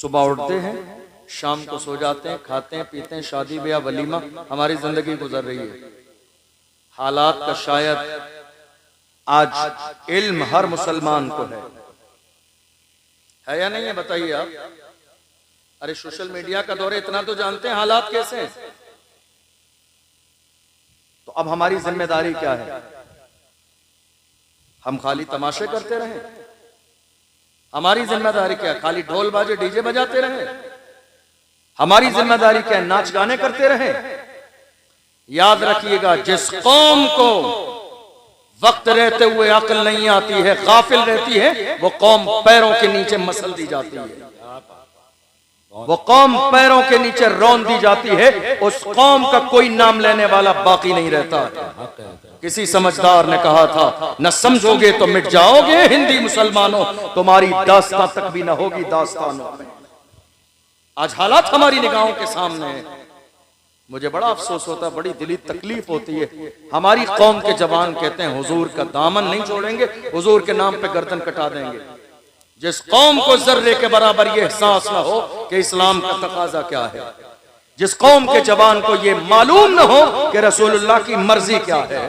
सुबह उठते हैं, शाम को सो जाते हैं, खाते हैं पीते हैं, शादी ब्याह वलीमा, हमारी जिंदगी गुजर रही है। हालात का शायद आज इल्म हर मुसलमान को है या नहीं है, बताइए आप। अरे सोशल मीडिया का दौर है, इतना तो जानते हैं हालात कैसे हैं। तो अब हमारी जिम्मेदारी क्या है? हम खाली तमाशे करते रहे? हमारी जिम्मेदारी क्या है? खाली ढोल बाजे डीजे बजाते रहे? हमारी जिम्मेदारी क्या है? नाच गाने करते रहे? याद रखिएगा, जिस कौम को वक्त रहते हुए अक्ल नहीं आती है, गाफिल रहती है, वो कौम पैरों के नीचे मसल दी जाती है, वो कौम पैरों के नीचे रौंद दी जाती है। उस कौम का कोई नाम लेने वाला बाकी नहीं रहता। किसी समझदार ने कहा था, न समझोगे तो मिट जाओगे हिंदी मुसलमानों, तुम्हारी दास्तां तक भी न होगी दास्तानों में। आज हालात हमारी निगाहों के सामने है। मुझे बड़ा अफसोस होता है, बड़ी दिली तकलीफ होती है। हमारी कौम के जवान कहते हैं हुजूर का दामन नहीं छोड़ेंगे, हुजूर के नाम पे गर्दन कटा देंगे। जिस कौम को जर्रे के बराबर ये एहसास ना हो कि इस्लाम का तकाजा क्या है, जिस कौम के जवान को ये मालूम ना हो कि रसूलुल्लाह की मर्जी क्या है,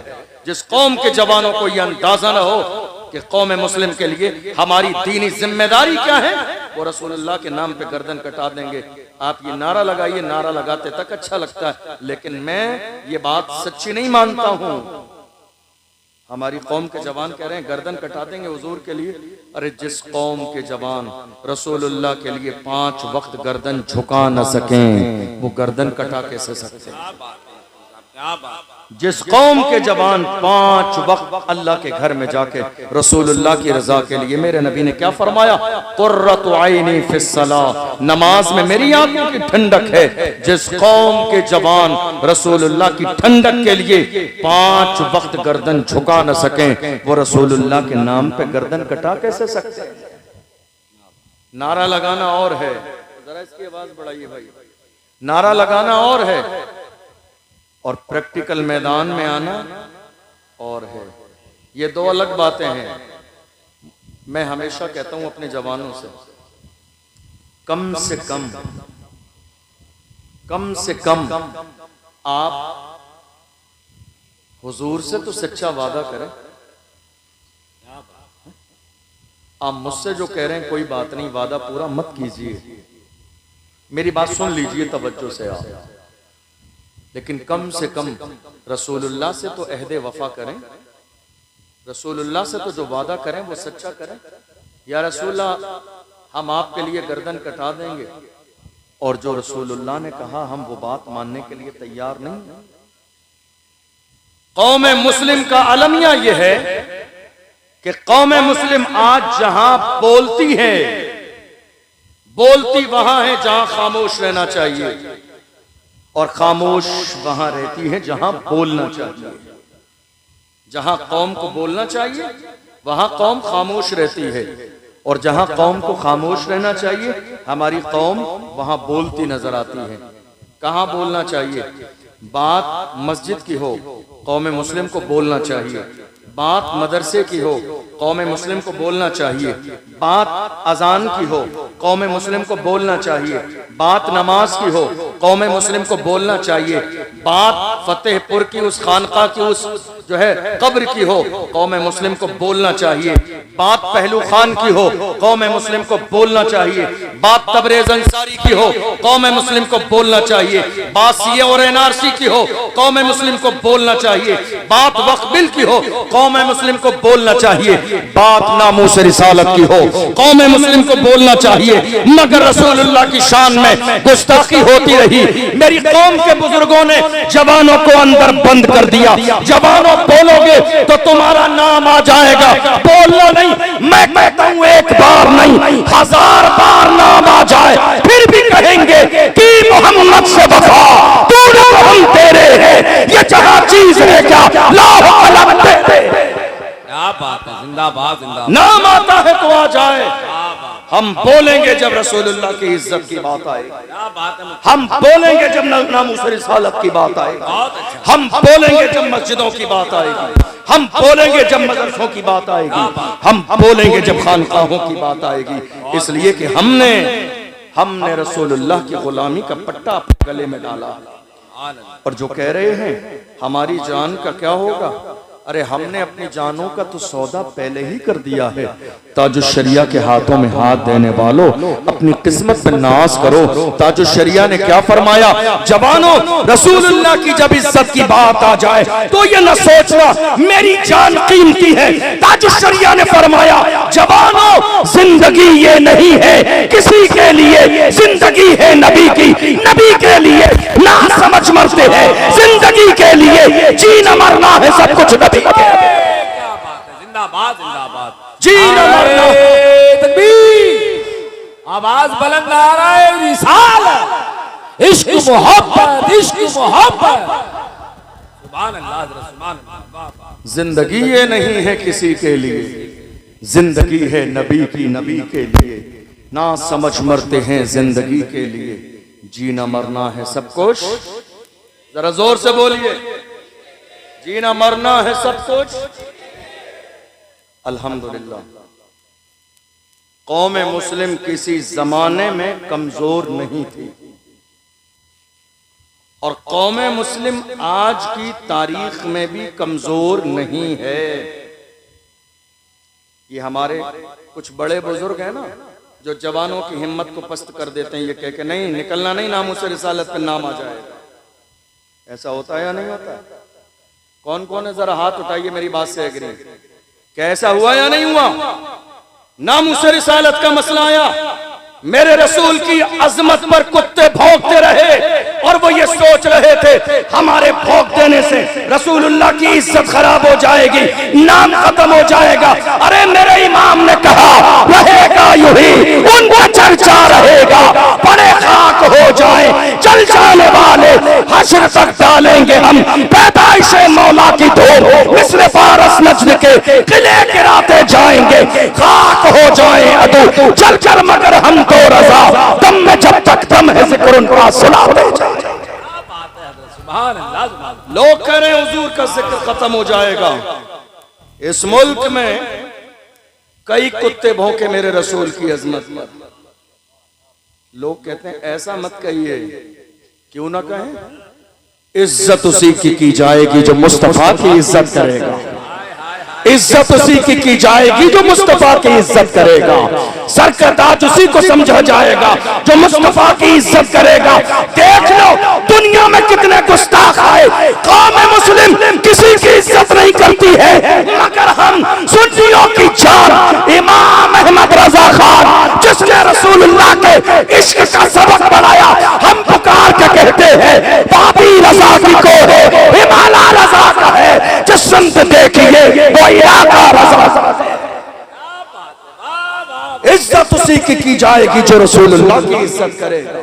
जिस कौम के जवानों को ये अंदाजा ना हो कि कौम मुस्लिम के लिए हमारी दीनी जिम्मेदारी क्या है, वो रसूलुल्लाह के नाम पे गर्दन कटा देंगे। आप ये नारा लगाइए, नारा लगाते तक अच्छा लगता है, लेकिन मैं ये बात सच्ची नहीं मानता हूं। हमारी कौम के जवान कह रहे हैं गर्दन कटा देंगे हुजूर के लिए। अरे जिस कौम के जवान रसूलुल्लाह के लिए 5 वक्त गर्दन झुका न सकें, वो गर्दन कटा कैसे सकते हैं? जिस कौम के जवान 5 वक्त अल्लाह के घर में जाके रसूलुल्लाह की रजा के लिए, मेरे नबी ने क्या फरमाया, कुर्रतु ऐनी फिस्सलाह, नमाज में मेरी आंखों की ठंडक है। जिस कौम के जवान रसूलुल्लाह की ठंडक के लिए 5 वक्त गर्दन झुका न सकें, वो रसूलुल्लाह के नाम पे गर्दन कटा कैसे सकते हैं? नारा लगाना और है, जरा इसकी आवाज बढ़ाइए भाई। नारा लगाना और है और प्रैक्टिकल मैदान में आना और है। ये 2 अलग बातें हैं। मैं हमेशा कहता हूं अपने जवानों से, कम से कम आप हुजूर से तो सच्चा वादा करें। आप मुझसे जो कह रहे हैं कोई बात नहीं, वादा पूरा मत कीजिए। मेरी बात सुन लीजिए तवज्जो से आप, लेकिन कम से कम रसूलुल्लाह से तो अहदे वफा करें। रसूलुल्लाह से तो जो वादा करें वो सच्चा करें। या रसूलुल्लाह हम आपके लिए गर्दन कटा देंगे, और जो रसूलुल्लाह ने कहा हम वो बात मानने के लिए तैयार नहीं। कौम मुस्लिम का अलमिया ये है कि कौम मुस्लिम आज जहां बोलती है, बोलती वहां है जहां खामोश रहना चाहिए, और खामोश वहां रहती है जहां बोलना चाहिए। जहां कौम को बोलना चाहिए वहां कौम खामोश रहती है, और जहां कौम को खामोश रहना चाहिए हमारी कौम वहां बोलती नजर आती है। कहां बोलना चाहिए? बात मस्जिद की हो, कौम मुस्लिम को बोलना चाहिए। बात मदरसे की हो, कौम मुस्लिम को बोलना चाहिए। बात अजान की हो, कौम मुस्लिम को बोलना चाहिए। बात नमाज की हो, कौम मुस्लिम को बोलना चाहिए। बात फतेहपुर की उस खानका की उस जो है कब्र की हो, कौम मुस्लिम को बोलना चाहिए। बात पहलू खान की हो, कौम मुस्लिम को बोलना चाहिए। बात तबरेज अंसारी की हो, कौम मुस्लिम को बोलना चाहिए। बात सिया और एनआरसी की हो, कौम मुस्लिम को बोलना चाहिए। बात वक्फ बिल की हो, कौम मुस्लिम को बोलना चाहिए। बात नामूस रिसालत की हो, कौम मुस्लिम को बोलना चाहिए। मगर रसूलुल्लाह की शान में गुस्ताखी होती रही। मेरी कौम के बुजुर्गों ने जवानों को अंदर बंद कर दिया। जवानों बोलोगे तो तुम्हारा नाम आ जाएगा, बोलना नहीं। मैं कहता हूं एक बार नहीं 1000 बार नाम आ जाए फिर भी कहेंगे कि मोहम्मद से वफा, तूने तो हम तेरे हैं, ये जहां चीज है क्या लाभ अलग दे। क्या बात है, जिंदाबाद जिंदाबाद। नाम आता है तो आ जाए। हम बोलेंगे जब रसूलुल्लाह की इज्जत की बात आएगी, हम बोलेंगे जब नामूस रिसालत की बात आएगी, हम बोलेंगे जब मस्जिदों की बात आएगी, हम बोलेंगे जब मदरसों की बात आएगी, हम बोलेंगे जब खानकाहों की बात आएगी। इसलिए कि हमने हमने रसूलुल्लाह की गुलामी का पट्टा अपने गले में डाला। और जो कह रहे हैं हमारी जान का क्या होगा, अरे हमने अपनी जानों का तो सौदा पहले ही कर दिया है। ताजुश्शरिया के हाथों में हाथ देने वालों, अपनी किस्मत पे नाज करो। ताजुश्शरिया ने क्या फरमाया, जवानों रसूलुल्लाह की जब इज्जत की बात आ जाए तो ये न सोचना मेरी जान कीमती है। ताजुश्शरिया ने फरमाया, जवानों जिंदगी ये नहीं है किसी के लिए, जिंदगी है नबी की, नबी के लिए ना समझ मरते हैं, जिंदगी के लिए जीना मरना है सब कुछ नबी के। क्या बात है, जिंदाबाद जिंदाबाद, जीना मरना तकबीर, आवाज बुलंद आ रहा है, रिसालत, इश्क मोहब्बत, इश्क मोहब्बत, सुभान अल्लाह, सुभान अल्लाह। जिंदगी ये नहीं है किसी के लिए, जिंदगी है नबी की, नबी के लिए ना समझ मरते हैं, जिंदगी के लिए जीना मरना है सब कुछ। जरा जोर से बोलिए, जीना मरना है सब कुछ। अल्हम्दुलिल्लाह, कौम मुस्लिम किसी जमाने में कमजोर नहीं थी और कौम मुस्लिम आज की तारीख में भी कमजोर नहीं है। ये हमारे कुछ बड़े बुजुर्ग हैं ना, जो जवानों की हिम्मत को पस्त कर देते हैं, ये कह के नहीं निकलना, नहीं नामूस रिसालत पे नाम आ जाएगा। ऐसा होता है या नहीं होता? कौन कौन है, जरा हाथ उठाइए, मेरी बात से एग्री। क्या ऐसा हुआ या नहीं हुआ? नामूस रिसालत का मसला आया, मेरे रसूल की अजमत पर कुत्ते भौंकते रहे और वो ये सोच रहे थे हमारे भौंक देने से रसूलुल्लाह की इज्जत खराब हो जाएगी, नाम खत्म हो जाएगा। अरे मेरे इमाम ने कहा रहेगा यूं ही, उनका चर्चा रहेगा, बड़े खाक हो जाए चल जाने वाले, हश्र तक डालेंगे हम पैदाइश मौला की धूम, मिस्र फारस नजद के किले गिराते जाएंगे, खाक हो जाए अदू चल चल मगर हम तो रजा, दम में जब तक दम है जिक्र उनका सुनाते जाए। सुभान अल्लाह, सुभान अल्लाह। लोग कह रहे हैं हुजूर का जिक्र खत्म हो जाएगा। इस मुल्क में कई कुत्ते भौंके मेरे रसूल की अजमत पर। लोग कहते हैं ऐसा मत कहिए, क्यों ना कहें? इज्जत उसी की जाएगी जो मुस्तफा की इज्जत करेगा, इज्जत उसी की जाएगी जो मुस्तफा की इज्जत करेगा, सरकताज उसी को समझा जाएगा जो मुस्तफा की इज्जत करेगा। देख लो दुनिया में कितने गुस्ताख आए, कौम मुस्लिम किसी की इज्जत नहीं करती है, मगर हम सुन्नियों की जान इमाम अहमद रजा खान, जिसने रसूलुल्लाह के इश्क का सबक बढ़ाया, हम पुकार के कहते हैं बाबी रजा की को है, हिमालय रजा का है, जो संत देखिए वो इलाका रजा। इज्जत उसी की जाएगी जो रसूलुल्लाह की इज्जत करेगा,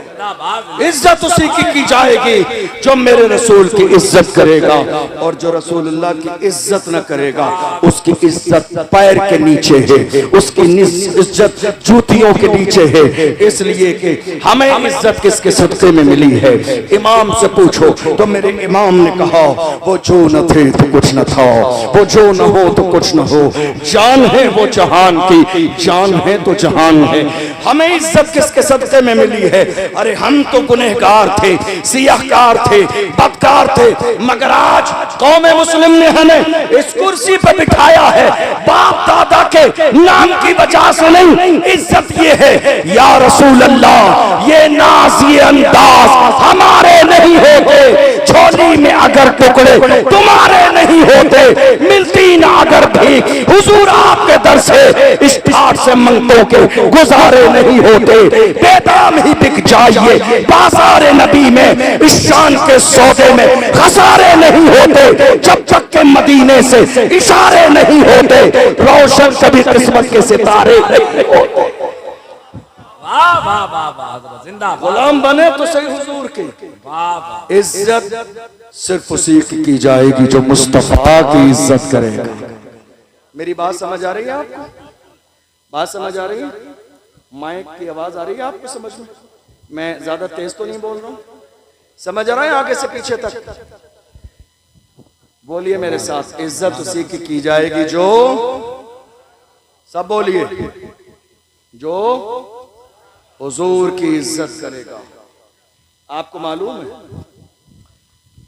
इज्जत उसी की जाएगी जो मेरे रसूल की इज्जत करेगा, और जो रसूलुल्लाह की इज्जत न करेगा उसकी इज्जत पैर के नीचे है, उसकी इज्जत जूतियों के नीचे है। इसलिए कि हमें इज्जत किसके सदके में मिली है? इमाम से पूछो तो मेरे इमाम ने कहा वो जो न थे तो कुछ न था, वो जो न हो तो कुछ न हो, जान है वो जहान की, जान है तो जहान है। हमें इज्जत किसके सदके में मिली है? अरे हम तो गुनहगार थे, सियाहकार थे, बदकार थे, मगर आज कौम मुस्लिम ने हमें इस कुर्सी पर बिठाया है बाप दादा के नाम की वजह से नहीं। इज्जत ये है या रसूल अल्लाह, ये नाज ये अंदाज हमारे नहीं होते, झोली में अगर टुकड़े तुम्हारे नहीं होते, मिलती ना अगर भी हुजूर आपके दर से, इस ठाट से मंगतों के गुजारे नहीं होते, बेदाम ही बिक जाइए बाजारे नबी में, इस शान के सौदे में खसारे नहीं होते, जब तक के मदीने से इशारे नहीं होते, रोशन कभी किस्मत के सितारे नहीं होते। वाह वाह वाह वाह, जिंदाबाद। गुलाम बने तो सही हुजूर की, वाह वाह। इज्जत सिर्फ उसी की जाएगी जो मुस्तफा की इज्जत करेगा। मेरी बात समझ आ रही है आपको? बात समझ आ रही है? माइक की आवाज आ रही है आपको समझ में? मैं ज्यादा तेज तो नहीं बोल रहा हूं? समझ आ रहा है आगे से पीछे तक? बोलिए मेरे साथ, इज्जत उसी की जाएगी जो, सब बोलिए, जो हुजूर की इज्जत करेगा। आपको मालूम है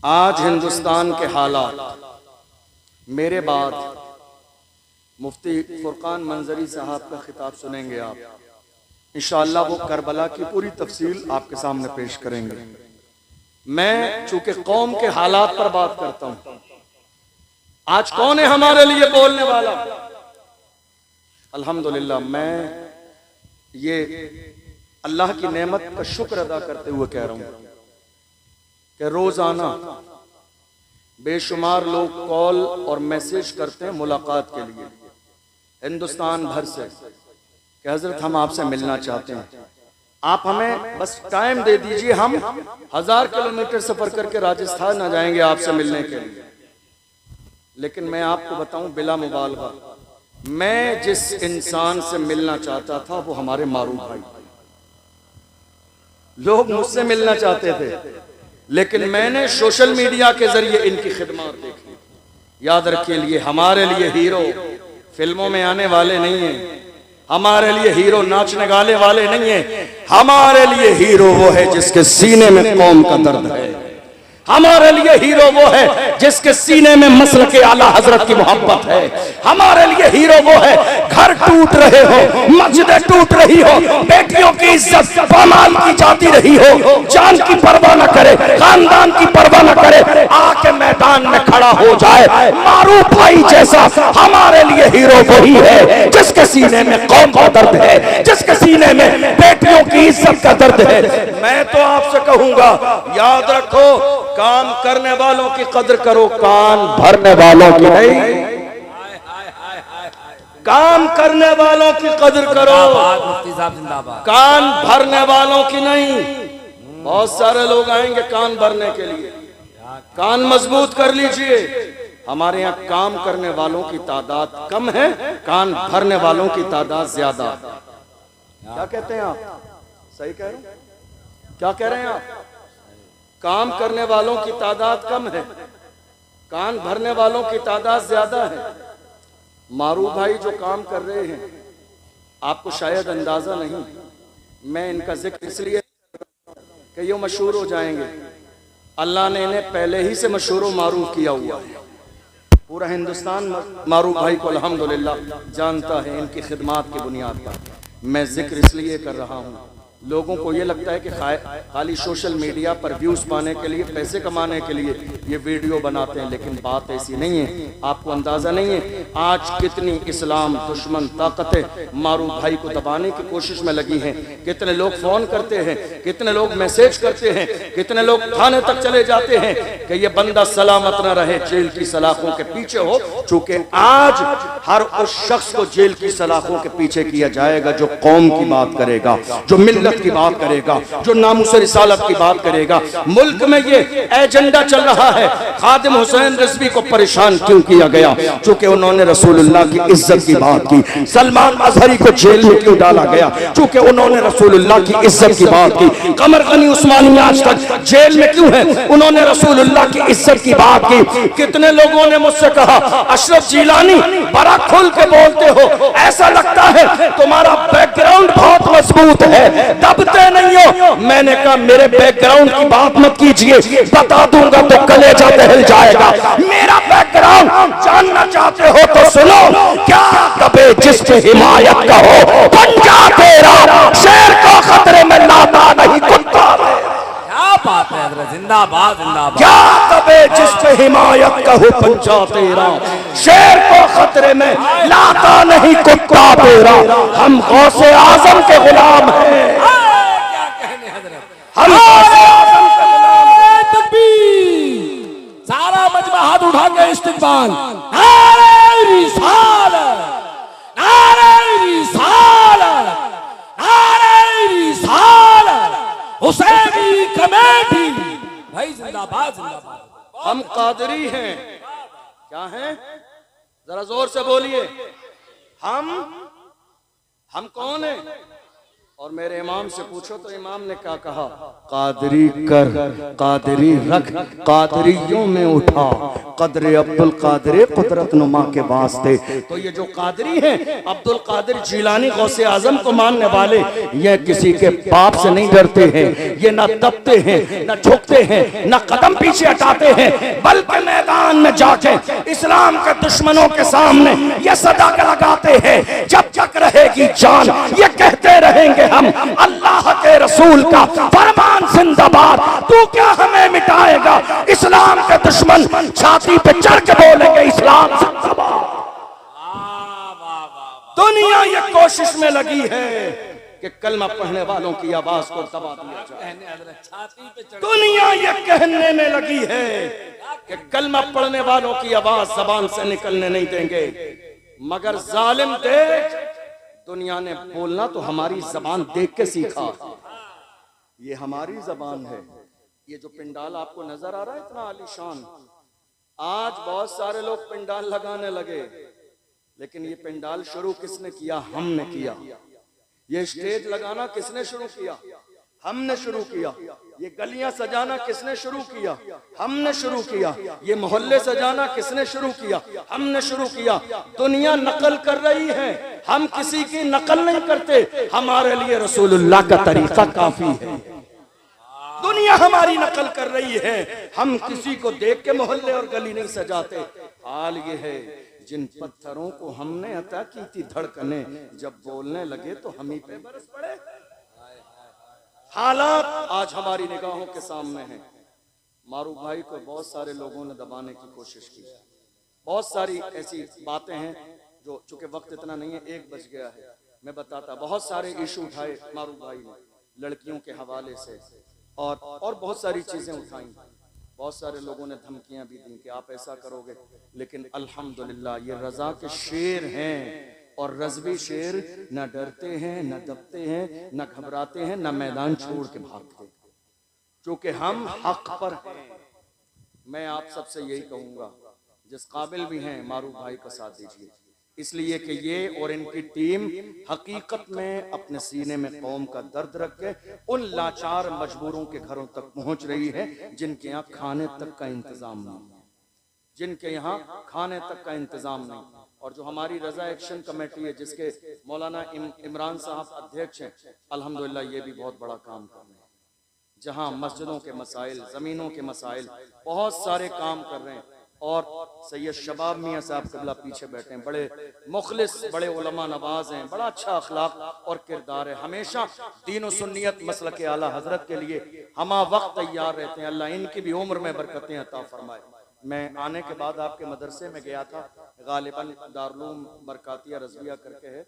आज हिंदुस्तान के हालात, मेरे बाद मुफ्ती फुरकान मंजरी साहब का खिताब सुनेंगे आप, इंशाअल्लाह वो करबला की पूरी तफसील आपके सामने पेश करेंगे। मैं चूंकि कौम के हालात पर बात करता हूं, आज कौन है हमारे लिए बोलने वाला? अल्हम्दुलिल्लाह मैं ये अल्लाह की नेमत का शुक्र अदा करते हुए कह रहा हूं कि रोजाना बेशुमार लोग कॉल और मैसेज करते हैं मुलाकात के लिए हिंदुस्तान भर से कि हजरत हम आपसे मिलना चाहते हैं, आप हमें बस टाइम दे दीजिए, हम 1000 किलोमीटर सफर करके राजस्थान आ जाएंगे आपसे मिलने के लिए। लेकिन मैं आपको बताऊं बिला मुबालगा, मैं जिस इंसान से मिलना चाहता था वो हमारे मारूफ भाई। लोग मुझसे मिलना चाहते थे, लेकिन मैंने सोशल मीडिया के जरिए इनकी खिदमत देखी। याद रखिए, लिए हमारे लिए हीरो फिल्मों में आने वाले नहीं है, हमारे लिए हीरो नाचने गाने वाले नहीं है, हमारे लिए हीरो वो है जिसके सीने में कौम का दर्द है। हमारे लिए हीरो वो है जिसके सीने में मसल के आला हजरत की मोहब्बत है। हमारे लिए हीरो वो है, घर टूट रहे हो, मस्जिदें टूट रही हो, बेटियों की इज्जत पामाल की जाती रही हो, जान की परवाह न करे, खानदान की परवाह न करे, आके मैदान में खड़ा हो जाए मारूफ भाई जैसा। हमारे लिए हीरो वही है जिसके सीने में कौम का दर्द है, जिसके सीने में बेटियों की इज्जत का दर्द है। मैं तो आपसे कहूंगा, याद रखो, काम करने वालों की कदर करो, कान भरने वालों की नहीं। काम करने वालों की कदर करो, मुफ्ती साहब जिंदाबाद। कान भरने वालों की नहीं। बहुत सारे लोग आएंगे कान भरने के लिए, कान मजबूत कर लीजिए। हमारे यहाँ काम करने वालों की तादाद कम है, कान भरने वालों की तादाद ज्यादा। क्या कहते हैं आप? सही कह रहे हैं? क्या कह रहे हैं आप? काम करने वालों की तादाद कम है, कान भरने वालों की तादाद ज्यादा है। मारूफ भाई जो काम कर रहे हैं, आपको शायद अंदाजा नहीं, मैं इनका जिक्र इसलिए कि ये मशहूर हो जाएंगे। अल्लाह ने इन्हें पहले ही से मशहूर मारूफ किया हुआ है। पूरा हिंदुस्तान मारूफ भाई को अल्हम्दुलिल्लाह जानता है इनकी खिदमात की बुनियाद पर। मैं जिक्र इसलिए कर रहा हूँ, लोगों को ये लगता है कि खाली सोशल मीडिया पर व्यूज पाने के लिए, पैसे कमाने के लिए ये वीडियो बनाते हैं, लेकिन बात ऐसी नहीं है। आपको अंदाजा नहीं है आज कितनी इस्लाम दुश्मन ताकतें मारूफ भाई को दबाने की कोशिश में लगी हैं। कितने लोग फोन करते हैं, कितने लोग मैसेज करते हैं, कितने लोग थाने तक चले जाते हैं कि ये बंदा सलामत न रहे, जेल की सलाखों के पीछे हो। चूंकि आज हर उस शख्स को जेल की सलाखों के पीछे किया जाएगा जो कौम की बात करेगा, जो मिल्लत की बात करेगा, जो नामुस रिसालत की बात करेगा। मुल्क में ये एजेंडा चल रहा है, खादिम हुसैन रिजवी को परेशान क्यों किया गया? चूंकि उन्होंने रसूलुल्लाह की इज्जत की बात की। सलमान अजहरी को जेल में क्यों डाला गया? चूंकि उन्होंने रसूलुल्लाह की इज्जत की बात की। कमर गनी उस्मानी आज तक जेल में क्यों है? उन्होंने रसूलुल्लाह की इज्जत की बात की। कितने लोगों ने मुझसे कहा, अशरफ जिलानी बड़ा खुल के बोलते हो, ऐसा लगता है तुम्हारा बैकग्राउंड बहुत मजबूत है, दबते नहीं हो। मैंने कहा मेरे बैकग्राउंड की बात मत कीजिए, बता दूंगा तो कलेजा दहल जाएगा। मेरा बैकग्राउंड जानना चाहते हो तो सुनो। क्या कभी जिसकी हिमायत का हो पंजा तेरा, शेर को खतरे में लाता नहीं कुत्ता। क्या बात है हजरत, जिंदाबाद जिंदाबाद। क्या कभी जिसकी हिमायत का हो पंजा तेरा, शेर को खतरे में लाता नहीं कुत्ता तेरा। हम गौसे आजम के गुलाम हैं, हम सारा मजमा हाथ उठा के इस्तिकबाल। नारे रिसालत, नारे रिसालत, नारे रिसालत, हुसैनी कमेटी भाई जिंदाबाद जिंदाबाद। हम कादरी हैं। क्या हैं? जरा जोर से बोलिए। हम कौन हैं? और मेरे इमाम से पूछो तो इमाम ने क्या कहा, कादरी कर, कादरी रख, कादरियों में उठा, कदरे अब्दुल कादरे कुदरत नुमा के वास्ते। तो ये जो कादरी हैं, अब्दुल कादिर जिलानी गौसे आजम को मानने वाले, ये किसी के बाप से नहीं डरते हैं, ये न दबते हैं, न झुकते हैं, न कदम पीछे हटाते हैं, बल्कि मैदान में जाके इस्लाम के दुश्मनों के सामने ये सदा लगाते हैं, जब तक रहेगी जान ये कहते रहेंगे हम अल्लाह के रसूल का फरमान जिंदाबाद। तू क्या हमें मिटाएगा, इस्लाम के दुश्मन छाती पे चढ़ के बोलेंगे इस्लाम जिंदाबाद। दुनिया ये कोशिश में लगी है कि कलमा पढ़ने वालों की आवाज को दबा दिया जाए। दुनिया ये कहने में लगी है कि कलमा पढ़ने वालों की आवाज जबान से निकलने नहीं देंगे, मगर जालिम देख, दुनिया ने बोलना तो हमारी जबान देख के सीखा। ये हमारी जबान है। ये जो पिंडाल आपको नजर आ रहा है इतना आलीशान, आज बहुत सारे लोग पिंडाल लगाने लगे, लेकिन ये पिंडाल शुरू किसने किया? हमने किया। ये स्टेज लगाना किसने शुरू किया? हमने शुरू किया। ये गलियां सजाना किसने शुरू किया? हमने शुरू किया। ये मोहल्ले सजाना किसने शुरू किया? हमने शुरू किया। दुनिया नकल कर रही है, हम किसी की नकल नहीं करते। हमारे लिए रसूलुल्लाह का तरीका काफी है। दुनिया हमारी नकल कर रही है, हम किसी को देख के मोहल्ले और गली नहीं सजाते। हाल ये है, जिन पत्थरों को हमने अता की थी धड़कने, जब बोलने लगे तो हम ही पे बरस पड़े। हालात आज हमारी निगाहों के सामने हैं। मारूफ भाई को बहुत सारे लोगों ने दबाने की कोशिश की, बहुत सारी ऐसी बातें हैं जो, चूंकि वक्त इतना नहीं है, 1 बज गया है, मैं बताता। बहुत सारे इशू उठाए मारूफ भाई ने, लड़कियों के हवाले से और बहुत सारी चीजें उठाई। बहुत सारे लोगों ने धमकियां भी दी कि आप ऐसा करोगे, लेकिन अल्हम्दुलिल्लाह ये रजा के शेर हैं, और रज़वी शेर न डरते हैं, न दबते हैं, न घबराते हैं, न मैदान छोड़ के भागते। क्योंकि हम हक पर हैं। मैं आप सबसे यही कहूंगा, जिस काबिल भी हैं मारूफ भाई का साथ दीजिए, इसलिए कि ये और इनकी टीम हकीकत में अपने सीने में कौम का दर्द रख के उन लाचार मजबूरों के घरों तक पहुंच रही है जिनके यहाँ खाने तक का इंतजाम नहीं, जिनके यहाँ खाने तक का इंतजाम नहीं। और जो हमारी रजा एक्शन कमेटी है, जिसके मौलाना इमरान साहब अध्यक्ष हैं, अल्हम्दुलिल्लाह ये भी बहुत बड़ा काम कर रहे हैं। जहाँ मस्जिदों के मसाइल, जमीनों के मसाइल, बहुत सारे काम कर रहे हैं। और सैयद शबाब मियाँ साहब क़िबला पीछे बैठे हैं, बड़े मुखलिस, बड़े उलमा नवाज हैं, बड़ा अच्छा अखलाक और किरदार है। हमेशा दीन और सुन्नियत मसलक के आला हजरत के लिए हमा वक्त तैयार रहते हैं। अल्लाह इनकी भी उम्र में बरकतें अता फरमाए। मैं आने के बाद आपके मदरसे में गया था, गालिबन दारुल बरकातिया रज़विया करके है,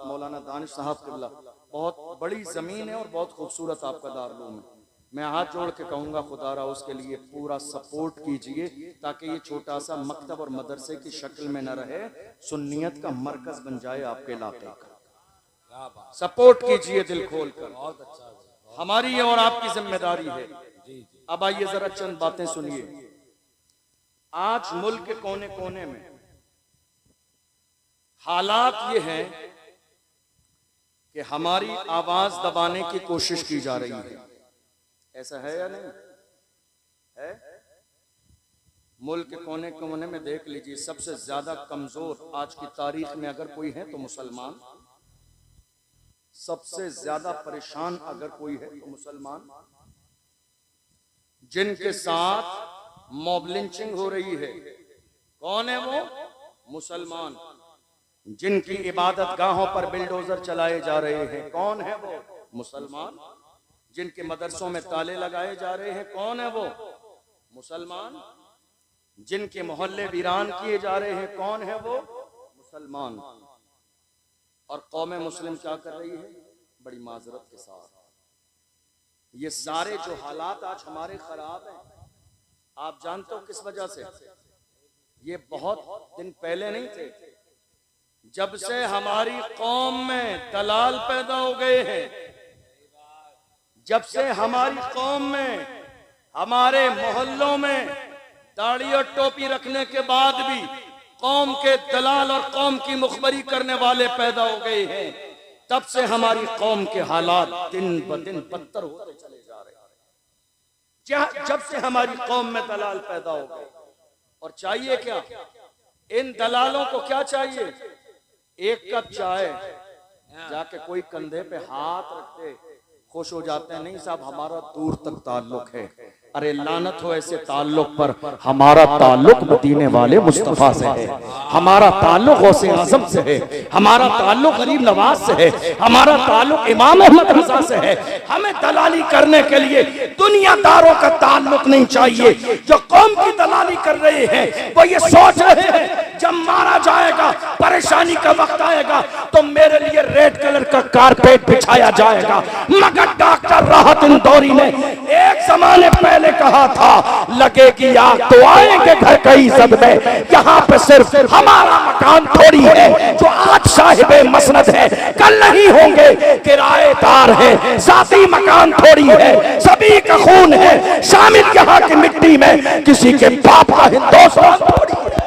मौलाना दानिश साहब क़िबला, बहुत बड़ी ज़मीन है और बहुत खूबसूरत आपका दारुल है। मैं हाथ जोड़ के कहूँगा खुदारा उसके लिए पूरा सपोर्ट कीजिए, ताकि ये छोटा सा मकतब और मदरसे की शक्ल में न रहे, सुन्नियत का मरकज बन जाए आपके इलाके का। सपोर्ट कीजिए दिल खोल कर, हमारी और आपकी जिम्मेदारी है। अब आइए जरा चंद बातें सुनिए। आज मुल्क के कोने कोने में हालात ये हैं कि हमारी आवाज दबाने की कोशिश की जा रही है। ऐसा है या नहीं है? मुल्क के कोने कोने में देख लीजिए, सबसे ज्यादा कमजोर आज की तारीख में अगर कोई है तो मुसलमान, सबसे ज्यादा परेशान अगर कोई है तो मुसलमान, जिनके साथ मॉब लिंचिंग हो रही है। कौन है वो? मुसलमान। जिनकी इबादत गाहों पर बिल्डोजर चलाए जा रहे हैं, कौन है वो? मुसलमान। जिनके मदरसों में ताले लगाए जा रहे हैं, कौन है वो? मुसलमान। जिनके मोहल्ले वीरान किए जा रहे हैं, कौन है वो? मुसलमान। और कौम मुस्लिम क्या कर रही है? बड़ी माजरत के साथ, ये सारे जो हालात आज हमारे खराब हैं, आप जानते हो किस वजह से? ये बहुत दिन पहले नहीं थे, जब से हमारी कौम में दलाल पैदा हो गए हैं, जब से हमारी कौम में, हमारे मोहल्लों में दाढ़ी और टोपी रखने के बाद भी कौम के दलाल और कौम की मुखबरी करने वाले पैदा हो गए हैं, तब से हमारी कौम के हालात दिन ब दिन बदतर होते चले जा रहे हैं। जब से हमारी कौम में दलाल पैदा हो गए, और चाहिए क्या इन दलालों को? क्या चाहिए? एक कप चाय, जाके कोई कंधे पे हाथ रखते खुश हो जाते हैं। नहीं साहब, हमारा दूर तक ताल्लुक है। अरे लानत हो ऐसे ताल्लुक पर। हमारा ताल्लुक मदीने वाले मुस्तफा से है, हमारा ताल्लुक गौसे आजम से है, हमारा ताल्लुक गरीब नवाज से है, हमारा ताल्लुक इमाम अहमद रजा से है। हमें दलाली करने के लिए दुनियादारों का ताल्लुक नहीं चाहिए। जो कौम की दलाली कर रहे हैं वो ये सोच रहे हैं जब मारा जाएगा, परेशानी का वक्त आएगा तो मेरे लिए रेड कलर का कारपेट बिछाया जाएगा। मगर डॉक्टर राहत इंदौरी ने एक जमाने पहले कहा था, लगेगी आग तो आएंगे घर कई सदमे, यहाँ पे सिर्फ हमारा मकान थोड़ी है जो आज साहिबे मसनद है, कल नहीं होंगे किराएदार है। साथी मकान थोड़ी है, सभी का खून है शामिल यहाँ की मिट्टी में, किसी के बाप का हिंदुस्तान थोड़ी है।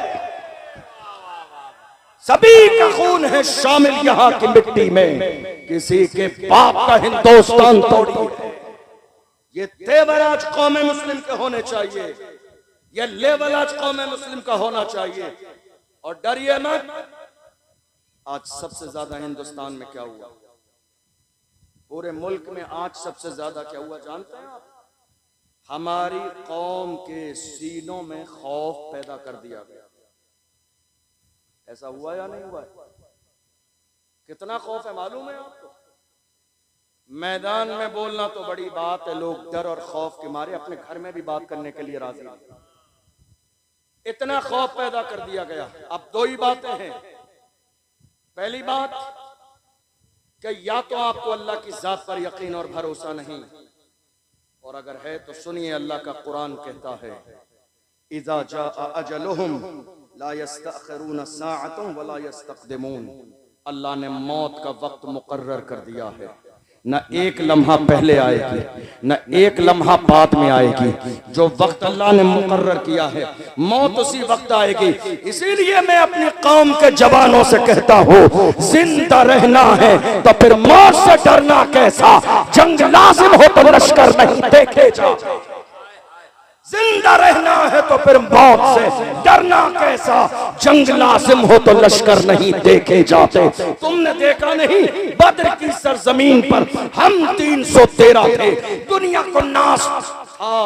सभी का खून है शामिल यहाँ की मिट्टी में, किसी के बाप का हिंदुस्तान थोड़ी है। ये तेवर आज कौम मुस्लिम के होने चाहिए, ये लेवल आज कौम मुस्लिम का होना चाहिए। और डरिए मत। आज सबसे ज्यादा हिंदुस्तान में क्या हुआ, पूरे मुल्क में आज सबसे ज्यादा क्या हुआ जानते हैं आप? हमारी कौम के सीनों में खौफ पैदा कर दिया गया। ऐसा हुआ या नहीं हुआ? कितना खौफ है मालूम है आपको? मैदान में बोलना तो बड़ी बात है, लोग डर और खौफ के मारे अपने घर में भी बात करने के लिए राजी नहीं। इतना खौफ पैदा कर दिया गया। अब दो ही बातें हैं। पहली बात कि या तो आपको अल्लाह की जात पर यकीन और भरोसा नहीं, और अगर है तो सुनिए, अल्लाह का कुरान कहता है, इज़ा जाअ अजलुहुम ला यस्तअखिरून साअतन वला यस्तक़दिमून। अल्लाह ने मौत का वक्त मुकर्रर कर दिया है। न एक लम्हा पहले आएगी, न एक लम्हा बाद में आएगी। जो वक्त अल्लाह ने मुकर्रर किया है, मौत उसी वक्त आएगी। इसीलिए मैं अपनी कौम के जवानों से कहता हूँ, जिंदा रहना है तो फिर मौत से डरना कैसा? जंग लाजिम हो तो लश्कर नहीं देखे जाते। जिंदा रहना है तो फिर मौत से डरना कैसा? जंग लाजिम हो तो लश्कर नहीं देखे जाते। तुमने देखा नहीं, बद्र की सरजमीन पर हम 313 थे, दुनिया को नाश था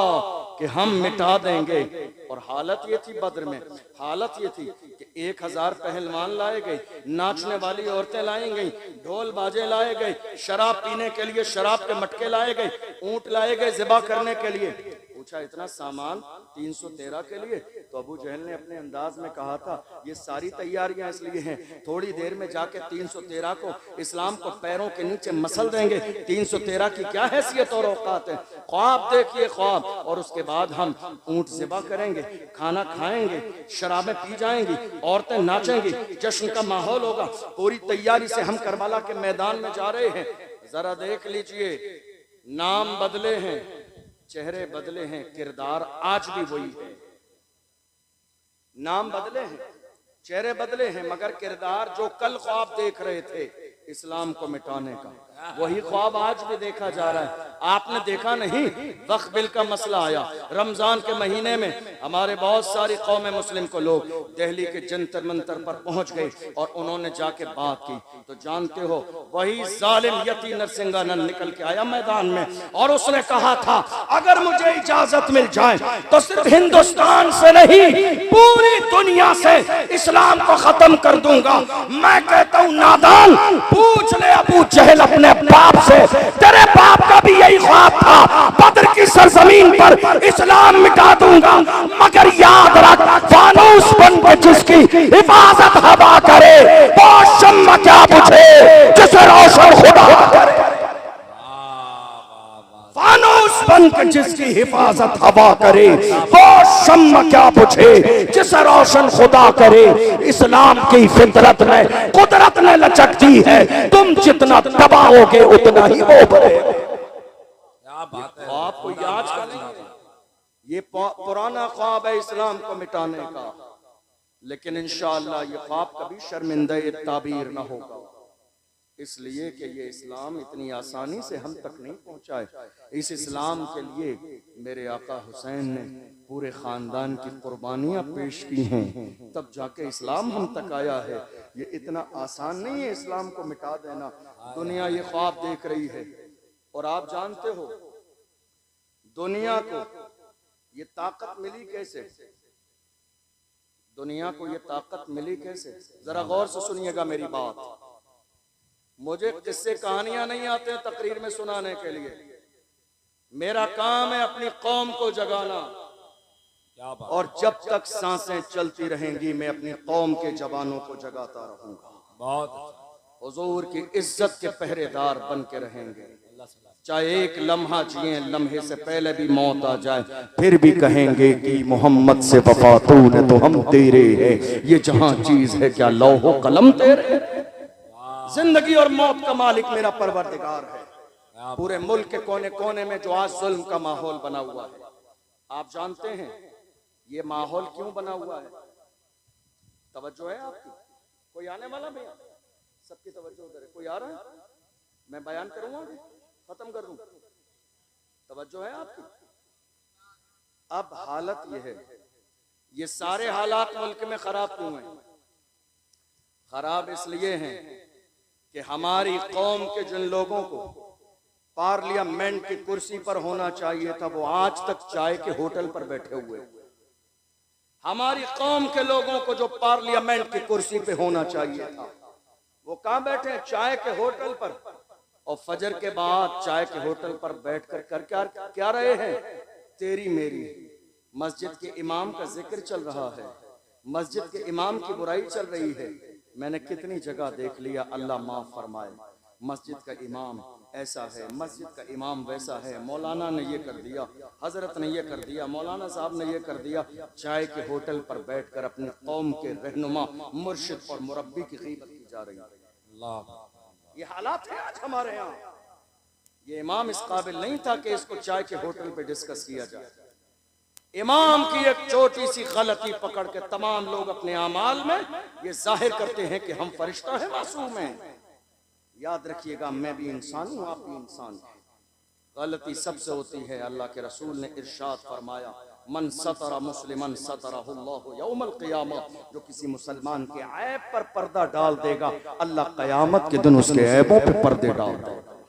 कि हम मिटा देंगे। और हालत ये थी बद्र में, हालत ये थी कि 1000 पहलवान लाए गए, नाचने वाली औरतें लाई गई, ढोल बाजे लाए गए, शराब पीने के लिए शराब के मटके लाए गए, ऊंट लाए गए ज़िबा करने के लिए। पूछा इतना सामान 313 के लिए? तो अबू जहल ने अपने अंदाज में कहा था, ये सारी तैयारियां इसलिए हैं, थोड़ी देर में जाके 313 को इस्लाम को पैरों के नीचे मसल देंगे। 313 की क्या हैसियत और औकात है? ख्वाब देखिए, ख्वाब। और उसके बाद हम ऊंट ज़िबा करेंगे, खाना खाएंगे, शराबें पी जाएंगी, औरतें नाचेंगी, जश्न का माहौल होगा। पूरी तैयारी से हम करबला के मैदान में जा रहे हैं। जरा देख लीजिए, नाम बदले हैं, चेहरे बदले हैं, किरदार आज भी वही है। नाम बदले हैं, चेहरे बदले हैं, मगर किरदार जो कल ख्वाब देख रहे थे इस्लाम को मिटाने का, वही ख्वाब आज भी देखा जा रहा है। आपने देखा नहीं, वक्फ बिल का मसला आया, रमजान के महीने में हमारे बहुत सारी कौम मुस्लिम को लोग दिल्ली के जंतर मंतर पर पहुंच गए और उन्होंने जाके बात की। तो जानते हो, वही जालिम यती नरसिंहानंद निकल के आया मैदान में और उसने कहा था, अगर मुझे इजाजत मिल जाए तो सिर्फ हिंदुस्तान से नहीं, पूरी दुनिया से इस्लाम को खत्म कर दूंगा। मैं कहता हूँ नादान, पूछ ले अबू जहल अपने बाप से, तेरे बाप का भी यही ख्वाब था, बद्र की सरजमीन पर इस्लाम मिटा दूंगा। मगर याद रख, फानूस बन के जिसकी हिफाजत हवा करे, वो शम्मा क्या बुझे जिसे रोशन खुदा करे। फानूस बन के जिसकी हिफाजत हवा करे, वो शम्मा क्या बुझे जिसे रोशन खुदा करे। इस्लाम की फितरत में कुदरत ने लचक दी है, तुम जितना दबाओगे उतना ही वो बढ़ेगा। ख्वाब को याद कर लीजिए, ये पुराना ख्वाब है इस्लाम को मिटाने का, लेकिन इंशाअल्लाह ये ख्वाब कभी शर्मिंदा ताबीर ना होगा। इसलिए कि ये इस्लाम इतनी आसानी से हम तक नहीं पहुंचा है। इस इस्लाम के लिए मेरे आका हुसैन ने पूरे खानदान की कुर्बानियां पेश की हैं, तब जाके इस्लाम हम तक आया है। ये इतना आसान नहीं है इस्लाम को मिटा देना। दुनिया ये ख्वाब देख रही है, और आप जानते हो दुनिया को ये ताकत मिली कैसे? दुनिया को ये ताकत मिली कैसे? जरा गौर से सुनिएगा मेरी बात। मुझे किस्से कहानियां नहीं आते हैं तकरीर में सुनाने के लिए। मेरा काम है अपनी कौम को जगाना, और जब तक सांसें चलती रहेंगी मैं अपनी कौम के जवानों को जगाता रहूंगा। बहुत हुजूर की इज्जत के पहरेदार बन के रहेंगे। चाहे एक लम्हा जिए, लम्हे से पहले भी मौत आ जाए, फिर भी कहेंगे कि मोहम्मद से वफा तूने तो हम तेरे हैं। ये जहां चीज है क्या लौहो कलम तेरे। जिंदगी और मौत का मालिक मेरा परवरदिगार है। पूरे मुल्क के कोने कोने में जो आज जुल्म का माहौल बना हुआ है, आप जानते हैं ये माहौल क्यों बना हुआ है? तवज्जो है आपकी? कोई आने वाला भैया? सबकी तवज्जो उधर है। कोई आ रहा है? मैं बयान करूंगा, खत्म कर दूं। तवज्जो है आपकी? अब हालत यह है, ये सारे हालात मुल्क में खराब क्यों हैं? खराब इसलिए हैं कि हमारी कौम के जिन लोगों को पार्लियामेंट की कुर्सी पर होना चाहिए था, वो आज तक चाय के होटल पर बैठे हुए। हमारी कौम के लोगों को जो पार्लियामेंट की कुर्सी पे होना चाहिए था, वो कहां बैठे? चाय के होटल पर। और फजर के बाद चाय के होटल पर बैठकर कर क्या रहे हैं? तेरी मेरी। मस्जिद के इमाम का जिक्र चल रहा है, मस्जिद के इमाम की बुराई चल रही है। मैंने कितनी जगह देख लिया, अल्लाह माफ फरमाए, मस्जिद का इमाम ऐसा है, मस्जिद का इमाम वैसा है, मौलाना ने ये कर दिया, हजरत ने ये कर दिया, मौलाना साहब ने ये कर दिया। चाय के होटल पर बैठकर अपनी कौम के रहनुमा, मुर्शिद और मुरब्बी की ग़ीबत की जा रही है। ये हालात है आज हमारे यहाँ। ये इमाम इस काबिल नहीं था कि इसको चाय के होटल पे डिस्कस किया जाए। इमाम की एक छोटी सी गलती पकड़ के तमाम लोग अपने अमाल में ये जाहिर करते हैं कि हम फरिश्ता है, मासूम हैं। याद रखिएगा, मैं भी इंसान हूं, आप भी इंसान हैं। गलती सबसे होती है। अल्लाह के रसूल ने इरशाद फरमाया, मन सतरा मुस्लिमन सतरहुल्लाहु यौमल क़ियामा। जो किसी मुसलमान के ऐब पर पर्दा डाल देगा, अल्लाह क़यामत के दिन उसके ऐबों पे पर्दे डाल देगा।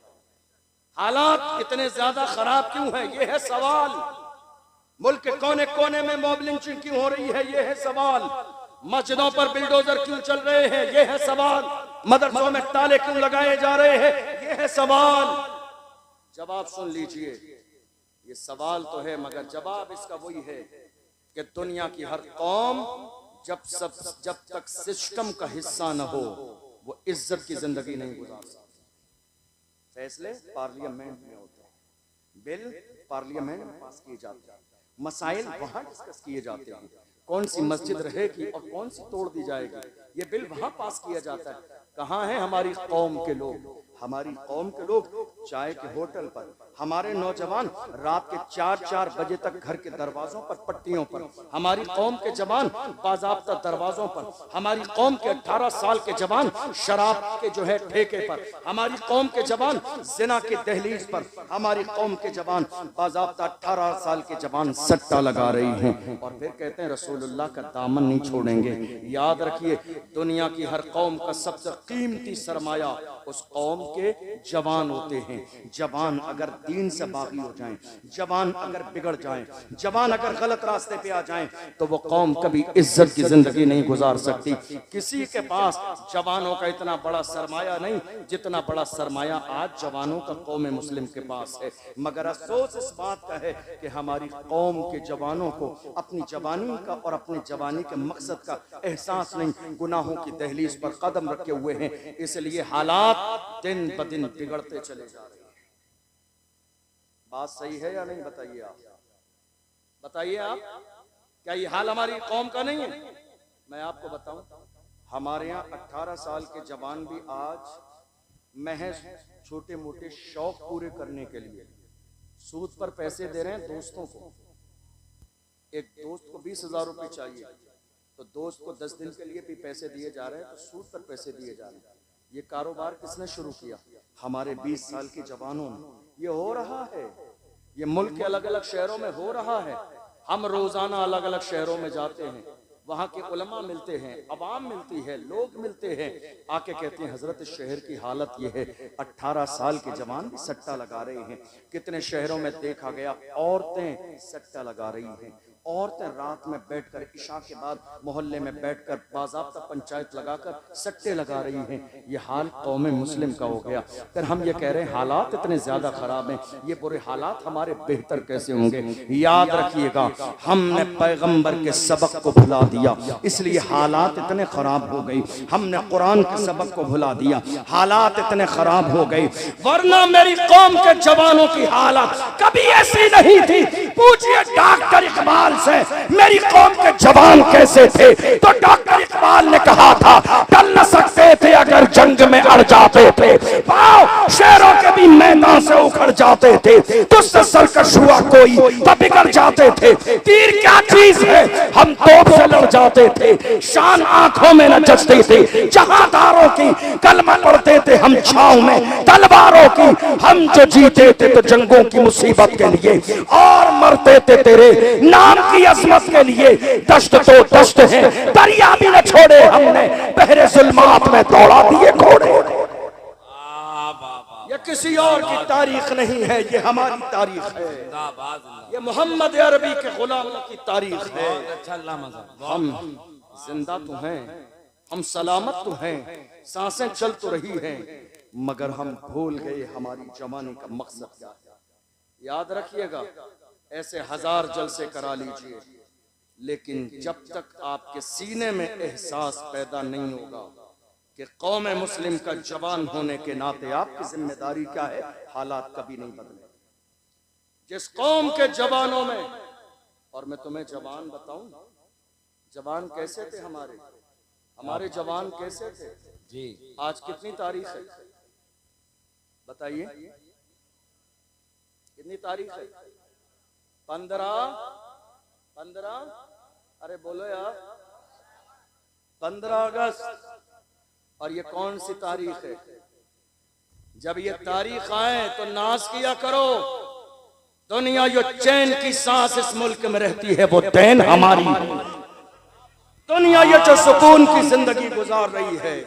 हालात इतने ज्यादा खराब क्यों है? ये है सवाल। मुल्क के कोने कोने में मॉब लिंचिंग क्यों हो रही है? ये है सवाल। मस्जिदों पर बिल्डोजर क्यों चल रहे हैं? ये है सवाल। मदरसों में ताले क्यों लगाए जा रहे हैं? ये है सवाल। जवाब सुन लीजिए, ये सवाल तो है, मगर जवाब इसका वही है कि दुनिया की हर कौम जब तक सिस्टम का हिस्सा न हो, वो इज्जत की जिंदगी नहीं गुजार सकती। फैसले पार्लियामेंट में होते हैं, बिल पार्लियामेंट में पास किए जाते हैं, मसाइल वहां डिस्कस किए जाते हैं। कौन सी मस्जिद रहेगी और कौन सी तोड़ दी जाएगी, ये बिल वहां पास किया जाता है। कहाँ है हमारी कौम के लोग? हमारी कौम के लोग चाय के होटल पर, हमारे नौजवान रात के 4-4 बजे तक घर के दरवाजों पर, पट्टियों पर, हमारी कौम के जवान बाज़ाब्ता दरवाजों पर, हमारी कौम के 18 साल के जवान शराब के जो है ठेके पर, हमारी कौम के जवान जिना के दहलीज पर, हमारी कौम के जवान बाज़ाब्ता 18 साल के जवान सट्टा लगा रही हैं, और फिर कहते हैं रसूलुल्लाह का दामन नहीं छोड़ेंगे। याद रखिए, दुनिया की हर कौम का सबसे कीमती सरमाया उस कौम के जवान होते हैं। जवान अगर दीन से बागी हो जाएं, जवान अगर बिगड़ जाएं, जवान अगर गलत रास्ते पे आ जाएं, तो वो कौम कभी इज्जत की जिंदगी नहीं गुजार सकती। किसी के पास जवानों का इतना बड़ा सरमाया नहीं जितना बड़ा सरमाया आज जवानों का कौम मुस्लिम के पास है। मगर अफसोस इस बात का है कि हमारी कौम के जवानों को अपनी जवानी का और अपनी जवानी के मकसद का एहसास नहीं, गुनाहों की दहलीज पर कदम रखे हुए हैं। इसलिए हालात दिन ब दिन बिगड़ते चले जा रहे हैं। बात सही है या नहीं? बताइए आप, बताइए आप, क्या ये हाल हमारी कौम का नहीं है? मैं आपको बताऊं, हमारे यहाँ 18 साल के जवान भी आज महज छोटे मोटे शौक पूरे करने के लिए सूद पर पैसे दे रहे हैं दोस्तों को। एक दोस्त को 20,000 रुपये चाहिए, तो दोस्त को 10 दिन के लिए भी पैसे दिए जा रहे हैं, तो सूद पर पैसे दिए जा रहे हैं। ये कारोबार किसने शुरू किया? हमारे 20 साल के जवानों ने। ये हो रहा है, ये मुल्क के अलग अलग शहरों में हो रहा है। हम रोजाना अलग अलग शहरों में जाते हैं, वहाँ के उलमा मिलते हैं, अवाम मिलती है, लोग मिलते हैं, आके कहते हैं हजरत शहर की हालत ये है। 18 साल के जवान भी सट्टा लगा रहे हैं। कितने शहरों में देखा गया औरतें सट्टा लगा रही हैं। औरतें रात में बैठकर इशा के बाद मोहल्ले में बैठकर बाज़ाब्ता पंचायत लगाकर सट्टे लगा रही हैं। ये हाल कौम मुस्लिम का हो गया। फिर हम ये कह रहे हैं हालात इतने ज्यादा खराब हैं, ये बुरे हालात हमारे बेहतर कैसे होंगे? याद रखिएगा, हमने पैगंबर के सबक को भुला दिया, इसलिए हालात इतने खराब हो गई। हमने कुरान के सबक को भुला दिया, हालात इतने खराब हो गए। वरना मेरी कौम के जवानों की हालत कभी ऐसी नहीं थी। पूछिए डॉक्टर इकबाल से मेरी कौम के जवान कैसे थे, तो डॉक्टर इकबाल ने कहा था टल न सकते थे अगर जंग में अड़ जाते थे। पाओ शेरों के भी मैदान से उखड़ जाते थे, तुझसे सरकश हुआ कोई तो बिगड़ जाते थे। तीर क्या चीज है, हम तोप से लड़ जाते थे, शान आंखों में न जचती थी। जहादारों की कलमा पढ़ते थे हम छांव में तलवारों की। हम जो जीते थे तो जंगों की मुसीबत के लिए, और मरते थे तेरे नाम की अजमत के लिए। दश्त तो दश्त है, दरिया भी न छोड़े हमने, बहरे जुल्मात में दौड़ा दिए घोड़े। ये किसी और की तारीख नहीं है, ये हमारी तारीख है। ये मोहम्मद अरबी के गुलामों की तारीख है। हम जिंदा तो हैं, हम सलामत तो हैं, सांसें चल तो रही हैं, मगर हम भूल गए हमारी जवानी का मकसद क्या है। याद रखिएगा, ऐसे 1000 जलसे करा लीजिए, लेकिन जब तक आपके सीने में एहसास पैदा नहीं होगा कि कौम मुस्लिम का जवान होने के नाते आपकी जिम्मेदारी क्या है, हालात कभी नहीं बदले। जिस कौम के जवानों में, और मैं तुम्हें जवान बताऊं, जवान कैसे थे हमारे जवान कैसे थे जी। आज कितनी तारीख है बताइए, कितनी तारीख है? 15 अरे बोलो यार, 15 अगस्त। और ये कौन सी तारीख है? जब ये तारीख आए तो नाज किया करो। दुनिया जो चैन की सांस इस मुल्क में रहती है वो देन हमारी। दुनिया ये जो सुकून की जिंदगी गुजार रही है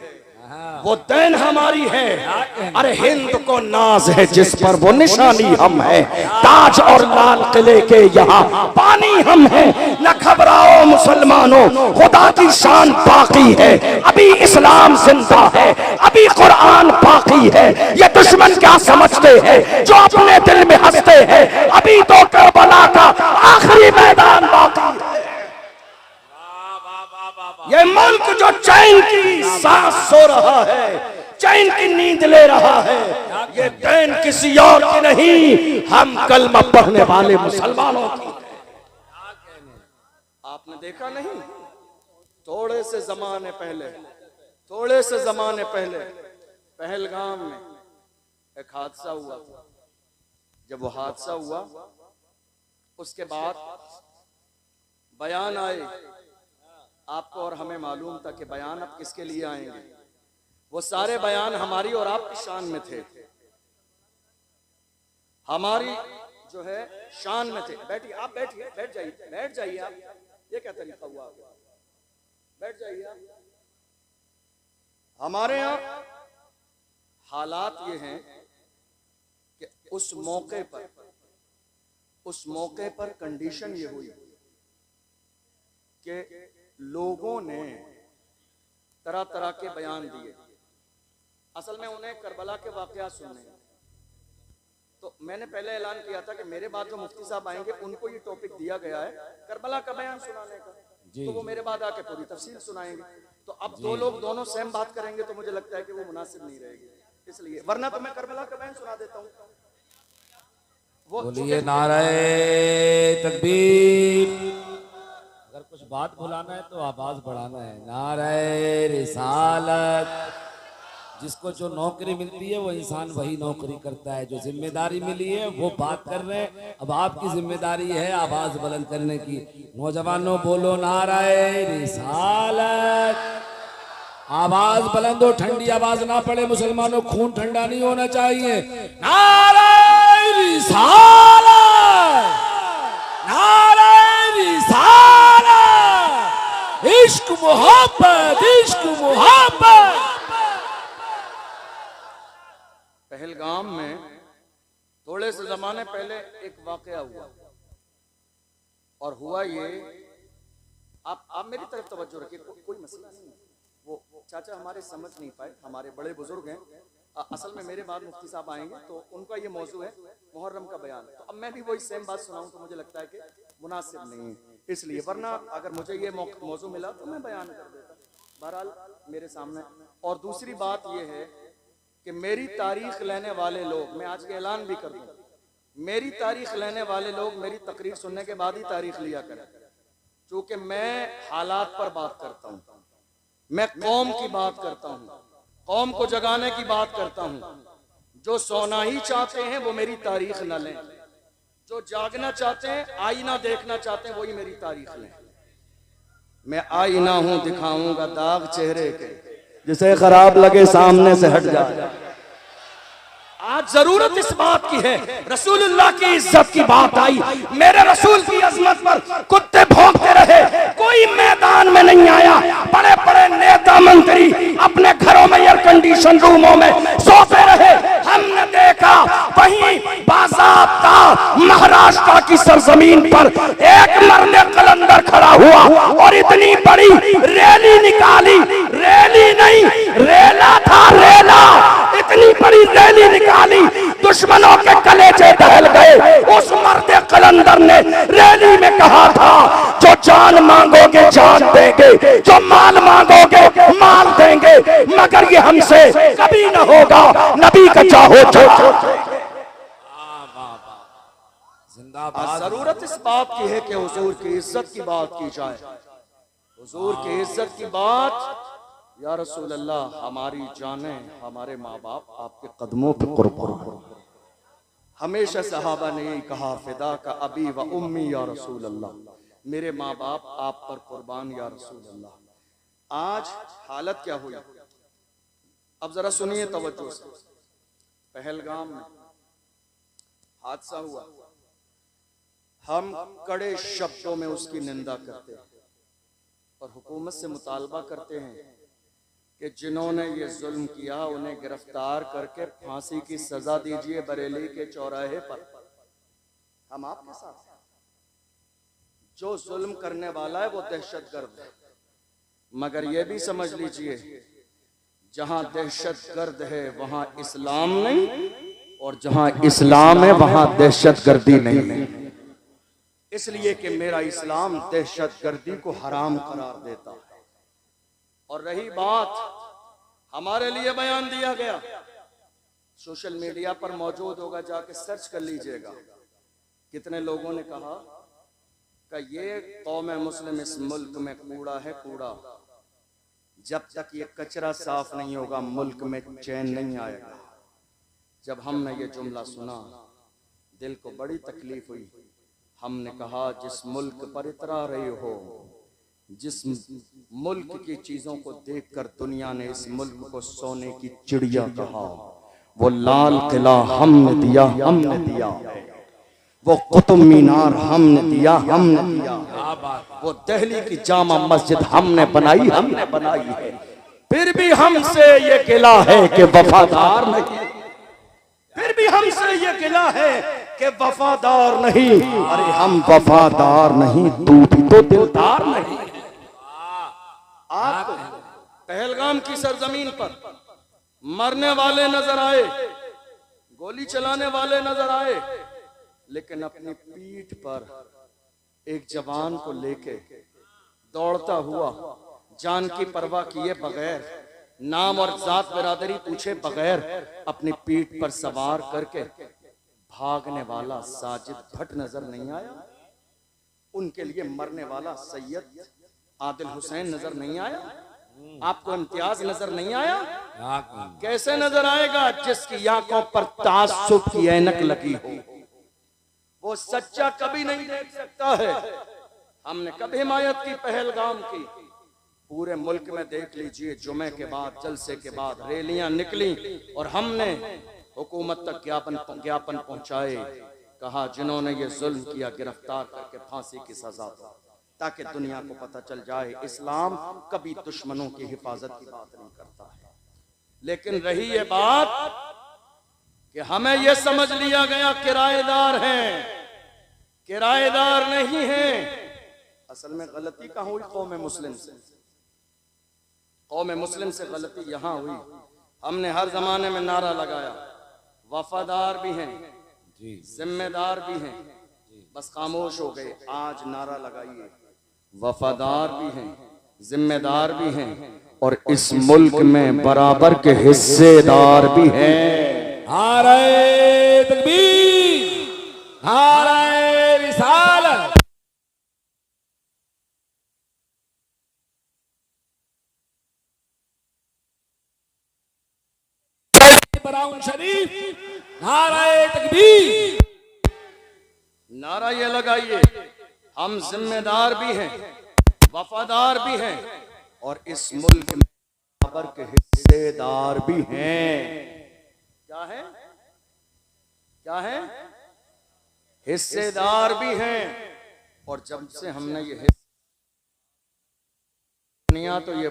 वो देन हमारी है। अरे हिंद को नाज है जिस पर वो निशानी हम है। ताज और लाल किले के यहाँ पानी हम है। न घबराओ मुसलमानों, खुदा की शान बाकी है। अभी इस्लाम जिंदा है, अभी कुरान बाकी है। ये दुश्मन क्या समझते हैं जो अपने दिल में हंसते हैं, अभी तो करबला का आखिरी मैदान बाकी है। ये मुल्क जो चैन की सांस सो रहा है, चैन की नींद ले रहा है, ये देन किसी और की नहीं, हम कलमा पढ़ने वाले मुसलमानों की। आपने देखा नहीं, थोड़े से जमाने पहले पहलगाम में एक हादसा हुआ था। जब वो हादसा हुआ उसके बाद बयान आए, आपको और हमें मालूम था कि बयान अब किसके लिए आएंगे। वो सारे बयान हमारी और आपकी शान में थे, हमारी जो है शान में थे। बैठिए आप, बैठ जाइए आप। ये क्या तरीका हुआ? बैठ जाइए आप। हमारे यहाँ हालात ये हैं कि उस मौके पर कंडीशन ये हुई कि लोगों ने तरह तरह के बयान दिए। असल में उन्हें करबला के वाकयात सुनने, तो मैंने पहले ऐलान किया था कि मेरे बाद जो मुफ्ती साहब आएंगे उनको ये टॉपिक दिया गया है करबला का बयान सुनाने का, तो वो मेरे बाद आके पूरी तफसील सुनाएंगे। तो अब दो लोग दोनों सेम बात करेंगे तो मुझे लगता है कि वो मुनासिब नहीं रहेगी, इसलिए वरना तो मैं करबला का बयान सुना देता हूँ। बोलिए नारे तकबीर। अगर कुछ बात बुलाना है तो आवाज बढ़ाना है। नारे रिसालत। जिसको जो नौकरी मिलती है वो इंसान वही नौकरी करता है। जो जिम्मेदारी मिली है वो बात कर रहे हैं। अब आपकी जिम्मेदारी है आवाज बुलंद करने की। नौजवानों बोलो नारे रिसालत। आवाज बुलंद हो, ठंडी आवाज ना पड़े। मुसलमानों, खून ठंडा नहीं होना चाहिए। नारे रिसालत, नारे रिसालत, इश्क मोहब्बत, इश्क मोहब्बत। पहलगाम में थोड़े से जमाने पहले एक वाकया हुआ, और हुआ ये, आप मेरी तरफ तवज्जो रखिए, कोई मसला नहीं है। वो चाचा हमारे समझ नहीं पाए, हमारे बड़े बुजुर्ग हैं। असल में मेरे बाद मुफ्ती साहब आएंगे तो उनका ये मौजू है मुहर्रम का बयान, तो अब मैं भी वही सेम बात सुनाऊं तो मुझे लगता है कि मुनासिब नहीं है, इसलिए। वरना अगर मुझे ये मौजू मिला तो मैं बयान कर देता। बहरहाल मेरे सामने। और दूसरी बात ये है कि मेरी तारीख लेने वाले लोग, मैं आज के ऐलान भी कर दूं, मेरी तारीख लेने वाले लोग मेरी तकरीर सुनने के बाद ही तारीख लिया करें, क्योंकि मैं हालात पर बात करता हूं, मैं कौम की बात करता हूं, कौम को जगाने की बात करता हूं। जो सोना ही चाहते हैं वो मेरी तारीख न लें, जो जागना चाहते हैं, आईना देखना चाहते हैं, वही मेरी तारीख लें। मैं आईना हूं, दिखाऊंगा दाग चेहरे के, जिसे खराब लगे सामने से हट जाए। आज जरूरत इस बात की है, रसूलुल्लाह की इज्जत की बात आई, मेरे रसूल की अजमत पर कुत्ते भौंकते रहे, कोई मैदान में नहीं आया। बड़े बड़े नेता मंत्री अपने घरों में एयर कंडीशन रूमों में सोते रहे। हमने देखा वहीं बाज़ाब्ता महाराष्ट्र की सरजमीन पर एक मर्द कलंदर खड़ा हुआ और इतनी बड़ी रैली निकाली, रैली नहीं रेला था, रेला, इतनी बड़ी रैली निकाली, दुश्मनों के कलेजे दहल गए। उस मर्द कलंदर ने रैली में कहा था, जो जान मांगोगे जान देंगे, जो माल मांगोगे माल देंगे, मगर ये हमसे कभी न होगा, नबी का चाहो जो। जरूरत इस बात की है कि हुजूर की इज्जत की बात की जाए, हुजूर की इज्जत की बात। या रसूल अल्लाह, हमारी जानें, हमारे माँ बाप आपके कदमों पे कुर्बान। हमेशा सहाबा ने यही कहा, फिदा का अबी व उम्मी या रसूल अल्लाह, मेरे माँ बाप आप पर कुर्बान या रसूल अल्लाह। आज हालत क्या हुई, अब जरा सुनिए तवज्जो से। पहलगाम में हादसा हुआ, हम कड़े शब्दों में उसकी निंदा करते हैं और हुकूमत से मुतालबा करते हैं कि जिन्होंने ये जुल्म किया उन्हें गिरफ्तार करके फांसी की सजा दीजिए बरेली के चौराहे पर। हम आपके साथ, जो जुल्म करने वाला है वो दहशतगर्द है, मगर ये भी समझ लीजिए, जहां दहशतगर्द है वहां इस्लाम नहीं, और जहां इस्लाम है वहां दहशतगर्दी नहीं। इसलिए कि मेरा इस्लाम दहशतगर्दी को हराम करार देता है। और रही बात, हमारे लिए बयान दिया गया, सोशल मीडिया पर मौजूद होगा, जाके सर्च कर लीजिएगा। कितने लोगों ने कहा कि ये कौम मुस्लिम इस मुल्क में कूड़ा है, कूड़ा। जब तक ये कचरा साफ नहीं होगा मुल्क में चैन नहीं आएगा। जब हमने ये जुमला सुना दिल को बड़ी तकलीफ हुई। हमने कहा, जिस मुल्क पर इतरा रहे हो, जिस मुल्क की चीजों को देखकर दुनिया ने इस मुल्क को सोने की चिड़िया कहा, वो लाल किला हमने दिया, हमने दिया, वो कुतुब मीनार हमने दिया, हमने दिया, वो दिल्ली की जामा मस्जिद हमने बनाई, हमने बनाई है। फिर भी हमसे ये गिला है कि वफादार नहीं, फिर भी हमसे ये गिला है कि वफादार नहीं। अरे हम वफादार नहीं, तू भी तो दिलदार नहीं। आप पहलगाम की सरजमीन पर मरने वाले नजर आए, गोली चलाने वाले नजर आए, लेकिन अपनी पीठ पर एक जवान को लेके दौड़ता हुआ, जान की परवाह किए बगैर, नाम और जात बिरादरी पूछे बगैर, अपनी पीठ पर सवार करके भागने वाला साजिद भट्ट नजर नहीं आया? उनके लिए मरने वाला सैयद आदिल हुसैन नजर नहीं आया? आपको इम्तियाज नजर नहीं आया? कैसे नजर आएगा जिसकी आंखों पर तासुब की ऐनक लगी हो? वो सच्चा कभी नहीं देख सकता है। हमने कभी हिमायत की पहलगाम की, पूरे मुल्क में देख लीजिए, जुमे के बाद, जलसे के बाद रैलियां निकली और हमने हुकूमत तक ज्ञापन पहुंचाए। कहा जिन्होंने ये जुल्म किया गिरफ्तार करके फांसी की सजा दो, ताकि दुनिया को पता चल जाए इस्लाम कभी दुश्मनों की हिफाजत की बात नहीं करता है। लेकिन रही ये बात कि हमें यह समझ लिया गया किराएदार हैं, किराएदार नहीं हैं। असल में गलती कहाँ हुई? कौम मुस्लिम से। कौम मुस्लिम से गलती यहां हुई। हमने हर जमाने में नारा लगाया, वफादार भी हैं, जिम्मेदार भी हैं, बस खामोश हो गए। आज नारा लगाइए, वफादार भी हैं, जिम्मेदार भी हैं और इस मुल्क में बराबर के हिस्सेदार भी हैं। नारे तकबीर, नारे रिसालत। बराउन शरीफ, नारे तकबीर। नारा ये लगाइए, हम जिम्मेदार भी हैं, वफादार भी हैं और इस मुल्क में बराबर के हिस्सेदार भी हैं। क्या है? क्या है? हिस्सेदार भी हैं। और जब से हमने ये हिस्सा तो ये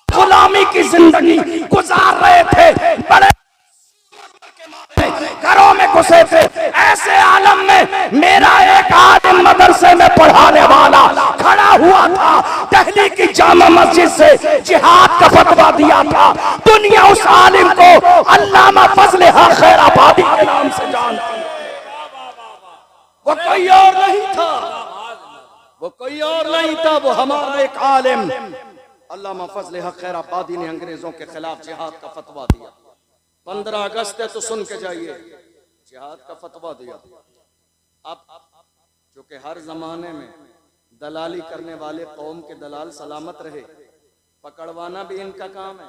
गुलामी की जिंदगी गुजार रहे थे, बड़े घरों में घुसे थे। ऐसे आलम में मेरा एक आलिम मदरसे में पढ़ाने वाला खड़ा हुआ था, दिल्ली की जामा मस्जिद से जिहाद का फतवा दिया था। दुनिया उस आलिम को अल्लामा फजले हक खैराबादी के नाम से जानती है। वो कोई और नहीं था, वो कोई और नहीं था, वो हमारा एक आलिम अल्लामा फजले हक खैराबादी ने अंग्रेजों के खिलाफ जिहाद का फतवा दिया। 15 अगस्त है तो सुन के जाइए, जिहाद का फतवा दिया। अब चूंकि हर जमाने में दलाली करने वाले कौम के दलाल सलामत रहे, पकड़वाना भी इनका काम है,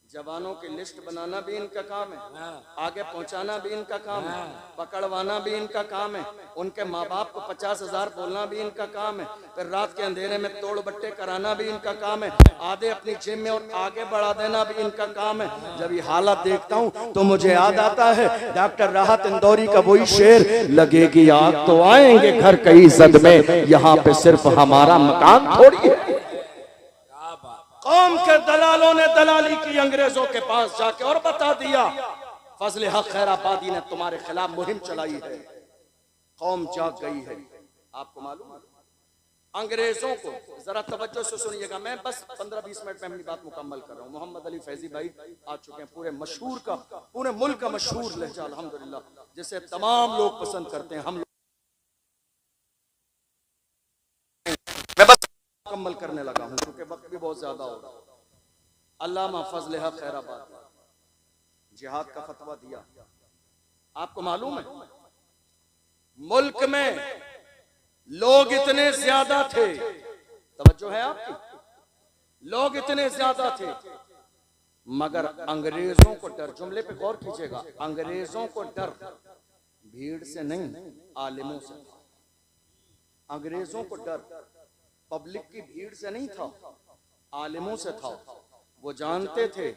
जवानों की लिस्ट बनाना भी इनका काम है, आगे पहुंचाना भी इनका काम है, पकड़वाना भी इनका काम है, उनके माँ बाप को 50,000 बोलना भी इनका काम है, फिर रात के अंधेरे में तोड़ बट्टे कराना भी इनका काम है, आधे अपनी जेब में और आगे बढ़ा देना भी इनका काम है। जब ये हालत देखता हूँ तो मुझे याद आता है डॉक्टर राहत इंदौरी का वही शेर, लगेगी आग तो आएंगे घर कई जद में, यहाँ पे सिर्फ हमारा मकान थोड़ी है। कौम के दलालों ने दलाली की अंग्रेजों के पास जाके और बता दिया, फजले हक खैराबादी ने तुम्हारे खिलाफ मुहिम चलाई है। कौम जाग गई है। आपको मालूम है अंग्रेजों को, जरा तवज्जो से सुनिएगा, मैं बस 15-20 मिनट में अपनी बात मुकम्मल कर रहा हूँ। मोहम्मद अली फैजी भाई आ चुके हैं, पूरे मशहूर का, पूरे मुल्क का मशहूर लहजा अल्हम्दुलिल्लाह, जिसे तमाम लोग पसंद करते हैं। हम लोग मैं बस मुकम्मल करने लगा हूं क्योंकि वक्त भी बहुत ज्यादा होगा। अल्लामा फजले हक खैराबादी जिहाद का फतवा दिया। आपको मालूम है मुल्क में लोग इतने ज्यादा थे, तवज्जो है आपकी, लोग इतने ज्यादा थे मगर अंग्रेजों को डर, जुमले पे गौर कीजिएगा, अंग्रेजों को डर भीड़ से नहीं आलिमों से था। अंग्रेजों को डर पब्लिक की भीड़ से नहीं था, आलिमों से था। वो जानते थे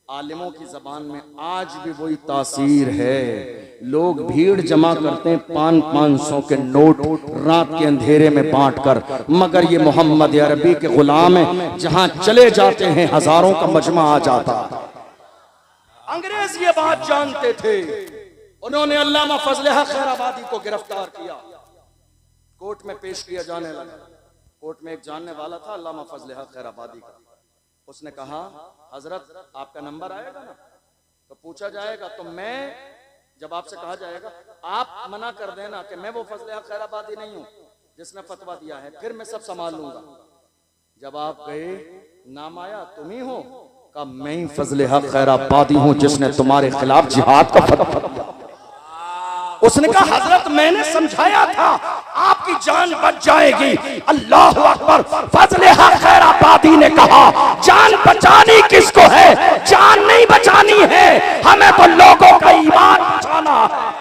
आलिमों की जबान में आज भी वही तासीर है। लोग भीड़ जमा करते हैं 500-500 के नोट रात के अंधेरे में बांटकर, मगर ये मोहम्मद अरबी के गुलाम हैं, जहां चले जाते हैं हजारों का मजमा आ जाता। अंग्रेज ये बात जानते थे। उन्होंने अल्लामा फजले हक खैराबादी को गिरफ्तार किया, कोर्ट में पेश किया जाने लगा। कोर्ट में एक जानने वाला था अल्लामा फजले हक खैराबादी का, उसने कहा हजरत आपका नंबर आएगा ना, तो पूछा जाएगा, तो मैं जब आपसे कहा जाएगा आप मना कर देना कि मैं वो फजले हक खैराबादी नहीं हूं जिसने फतवा दिया है, फिर मैं सब संभाल लूंगा। जब आप गए नाम आया तुम ही हो, कहा मैं ही फजले हक खैराबादी हूं जिसने तुम्हारे खिलाफ जिहाद का फतवा दिया। उसने कहा हजरत मैंने समझाया था आपकी जान बच जाएगी। अल्लाह अकबर। फजले हक खैराबादी ने कहा जान बचानी किसको है, जान नहीं बचानी है, हमें तो लोगों का ईमान बचाना है।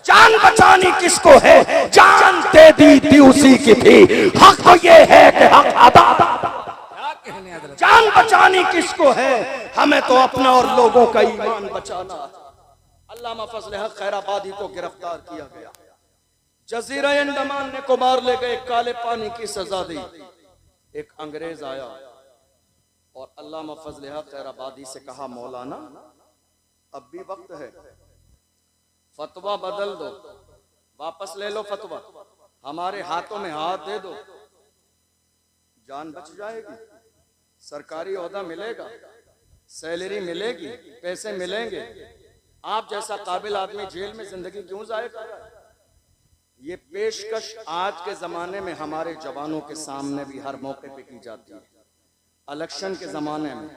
जान बचानी किसको है, जान दे दी थी उसी की थी, हक तो ये है कि हक अदा। जान बचानी किसको है, हमें तो अपना और लोगों का ईमान बचाना है। अल्लामा फजले हक खैराबादी को गिरफ्तार किया गया, जजीरा अंडमान ने कुमार ले गए, काले पानी की सजा दी। एक अंग्रेज आया और अल्लामा फजले हक खैराबादी से कहा मौलाना अब भी वक्त है, फतवा बदल दो, वापस ले लो फतवा, हमारे हाथों में हाथ दे दो, जान बच जाएगी, सरकारी ओहदा मिलेगा, सैलरी मिलेगी, पैसे मिलेंगे, आप जैसा काबिल आदमी जेल में जिंदगी क्यों जाए कर रहा है। ये पेशकश आज के जमाने में हमारे जवानों के सामने भी हर मौके पे की जाती है। इलेक्शन के जमाने में,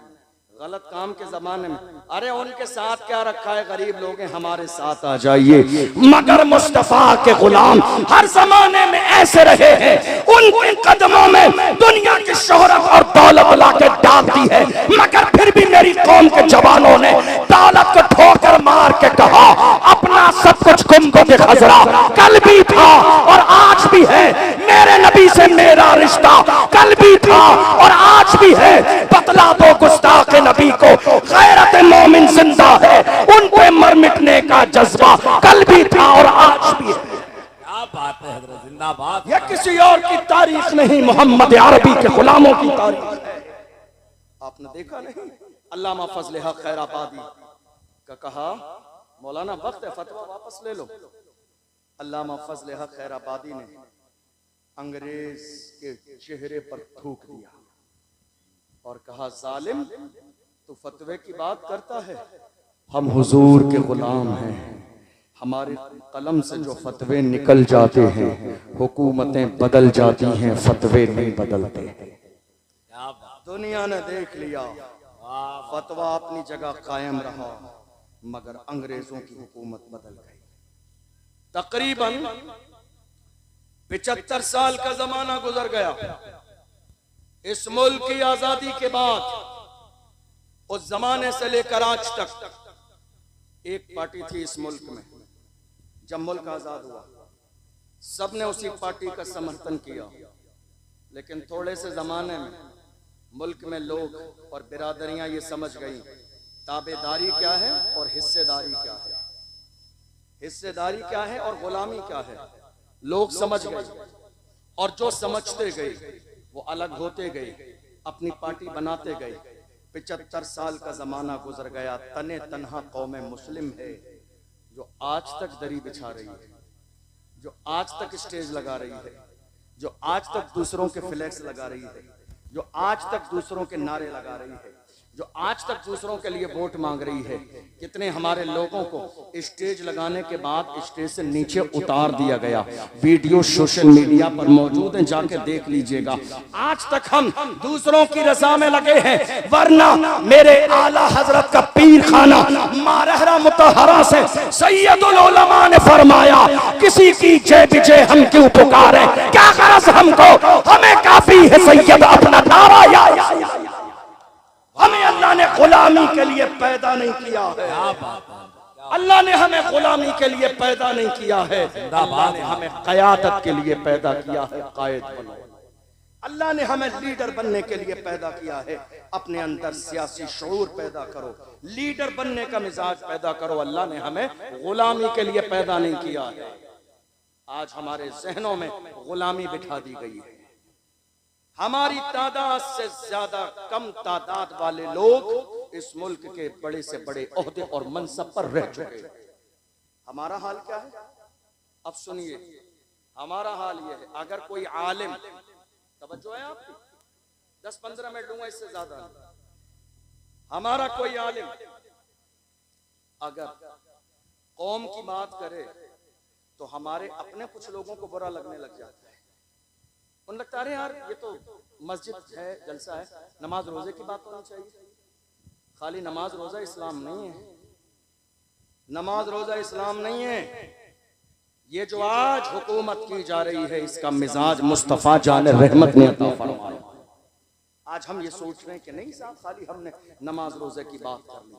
गलत काम के जमाने में, अरे उनके साथ क्या रखा है, गरीब लोग हैं, हमारे साथ आ जाइए। मगर मुस्तफा के गुलाम हर जमाने में ऐसे रहे हैं, उनके कदमों में दुनिया की शोहरत और दौलत लाके डाल दी है, मगर फिर भी मेरी कौम के जवानों ने दौलत को ठोकर मार के कहा अपना सब कुछ गुम्बद खजरा कल भी था और आज भी है, मेरे नबी से मेरा रिश्ता कल भी था और आज भी है, बतला दो गुस्ताख नबी को गैरत मोमिन जिंदा है, उन पे मर मिटने का जज्बा कल भी था और आज भी है। क्या बात है हजरत, जिंदाबाद। यह किसी और की तारीख नहीं, मोहम्मद अरबी के गुलामों की तारीख है। आपने देखा नहीं, अल्लामा फजले हक खैराबादी का कहा मौलाना वक्त है, फतवा वापस ले लो। अल्लामा फजले हक खैराबादी ने अंग्रेज के चेहरे पर थूक दिया और कहा जालिम तू फतवे की बात करता है, हम हुजूर के गुलाम हैं, हमारे कलम से जो फतवे निकल जाते हैं हुकूमतें बदल जाती हैं, फतवे नहीं बदलते। दुनिया ने देख लिया, फतवा अपनी जगह कायम रहा, मगर अंग्रेजों की हुकूमत बदल गई। तकरीबन 75 साल का जमाना गुजर गया। इस मुल्क की आजादी के बाद उस जमाने से लेकर आज तक एक पार्टी थी इस मुल्क में। जब मुल्क आजाद हुआ सबने उसी पार्टी का समर्थन किया, लेकिन थोड़े से जमाने में मुल्क में लोग और बिरादरियां ये समझ गई ताबेदारी क्या है और हिस्सेदारी क्या है, हिस्सेदारी क्या है और गुलामी क्या है। लोग समझ गए और जो समझते गए वो अलग होते गए, अपनी पार्टी बनाते गए। 75 साल का जमाना गुजर गया, तने तन्हा कौम मुस्लिम है जो आज तक दरी बिछा रही है, जो आज तक स्टेज लगा रही है, जो आज तक दूसरों के फ्लैक्स लगा रही है, जो आज तक दूसरों के नारे लगा रही है, जो आज तक दूसरों के लिए वोट मांग रही है। कितने हमारे लोगों को स्टेज लगाने के बाद स्टेज से नीचे उतार दिया गया, वीडियो सोशल मीडिया पर मौजूद है, जाके देख लीजिएगा। आज तक हम दूसरों की रजा में लगे हैं, वरना मेरे आला हजरत का पीर खाना मारहरा मुतहरा से सैयदुल उलमा ने फरमाया किसी की जय विजय हम क्यों पुकारे, क्या गरज हमको, हमें काफी है सैयद अपना नारा या। हमें अल्लाह ने गुलामी के लिए पैदा नहीं किया है, अल्लाह ने हमें गुलामी के लिए पैदा नहीं किया है, अल्लाह ने हमें क़यादत के लिए पैदा किया है। कायद बनो, अल्लाह ने हमें लीडर बनने के लिए पैदा किया है। अपने अंदर सियासी शऊर पैदा करो, लीडर बनने का मिजाज पैदा करो। अल्लाह ने हमें गुलामी के लिए पैदा नहीं किया है। आज हमारे जहनों में गुलामी बिठा दी गई है। हमारी तादाद से ज्यादा कम तादाद वाले लोग इस मुल्क के बड़े से बड़े ओहदे और मनसब पर रह चुके हैं। हमारा हाल क्या है? अब सुनिए, हमारा हाल यह है, अगर कोई आलिम, तवज्जो है आपकी, 10-15 मिनट लूंगा, इससे ज्यादा। हमारा कोई आलिम अगर कौम की बात करे तो हमारे अपने कुछ लोगों को बुरा लगने लग जाता है। उन लगता है यार ये तो मस्जिद है, जलसा है, नमाज रोजे की बात होनी चाहिए। खाली नमाज रोजा इस्लाम नहीं है, नमाज रोजा इस्लाम नहीं है। ये जो आज हुकूमत की जा रही है इसका मिजाज मुस्तफा जान रहमत ने अता फरमाया। आज हम ये सोच रहे हैं कि नहीं साहब खाली हमने नमाज रोजे की बात कर ली।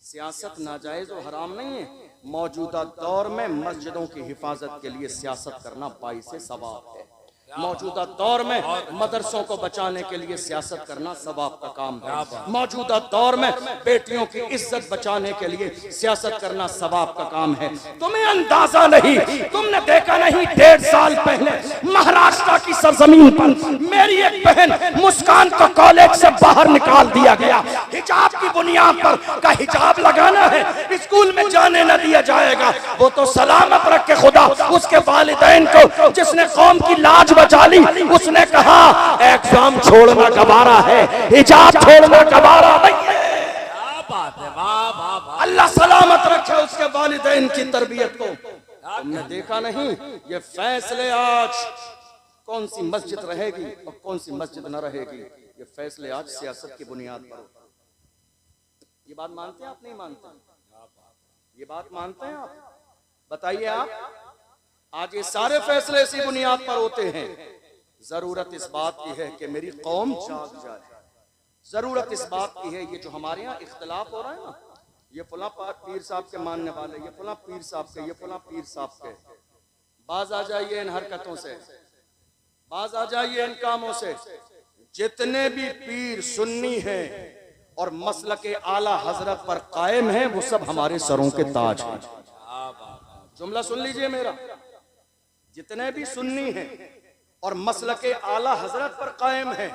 सियासत नाजायज और हराम नहीं है। मौजूदा दौर में मस्जिदों की हिफाजत के लिए सियासत करना बाइसे सवाब है। मौजूदा दौर में मदरसों को बचाने के लिए सियासत करना सवाब का काम है। मौजूदा दौर में बेटियों की इज्जत बचाने के लिए सियासत करना सवाब का काम है। तुम्हें अंदाजा नहीं, तुमने देखा नहीं 1.5 साल पहले महाराष्ट्र की सरजमीन पर मेरी एक बहन मुस्कान को कॉलेज से बाहर निकाल दिया गया। हिजाब की बुनियाद पर का हिजाब लगाना है, स्कूल में जाने न दिया जाएगा। वो तो सलामत रखे खुदा उसके वालिदैन को जिसने कौम की लाज बचा ली। उसने कहा एग्जाम छोड़ना गवारा है, हिजाब छोड़ना गवारा नहीं है। क्या बात है, वाह वाह वाह। अल्लाह सलामत रखे उसके वालिदैन की तरबियत को। तुमने देखा नहीं ये फैसले आज कौन सी मस्जिद रहेगी और कौन सी मस्जिद न रहेगी, ये फैसले आज सियासत की बुनियाद पर। ये बात मानते हैं आप, नहीं मानते? ये बात मानते हैं आप? बताइए आप। आज ये सारे फैसले इसी बुनियाद पर होते हैं। जरूरत इस बात की है कि मेरी कौम जाग जाए। जरूरत इस बात की है, ये जो हमारे यहाँ इख्तलाफ हो रहा है ना, ये फला पीर साहब के मानने वाले, ये फला पीर साहब के, ये फला पीर साहब के, बाज आ जाइए इन हरकतों से, बाज आ जाइए इन कामों से। जितने भी पीर सुन्नी हैं और मसलके आला हजरत पर कायम हैं वो सब हमारे सरों के ताज हैं। जुमला सुन लीजिए मेरा। जितने भी सुन्नी हैं और मसलके आला हजरत पर कायम हैं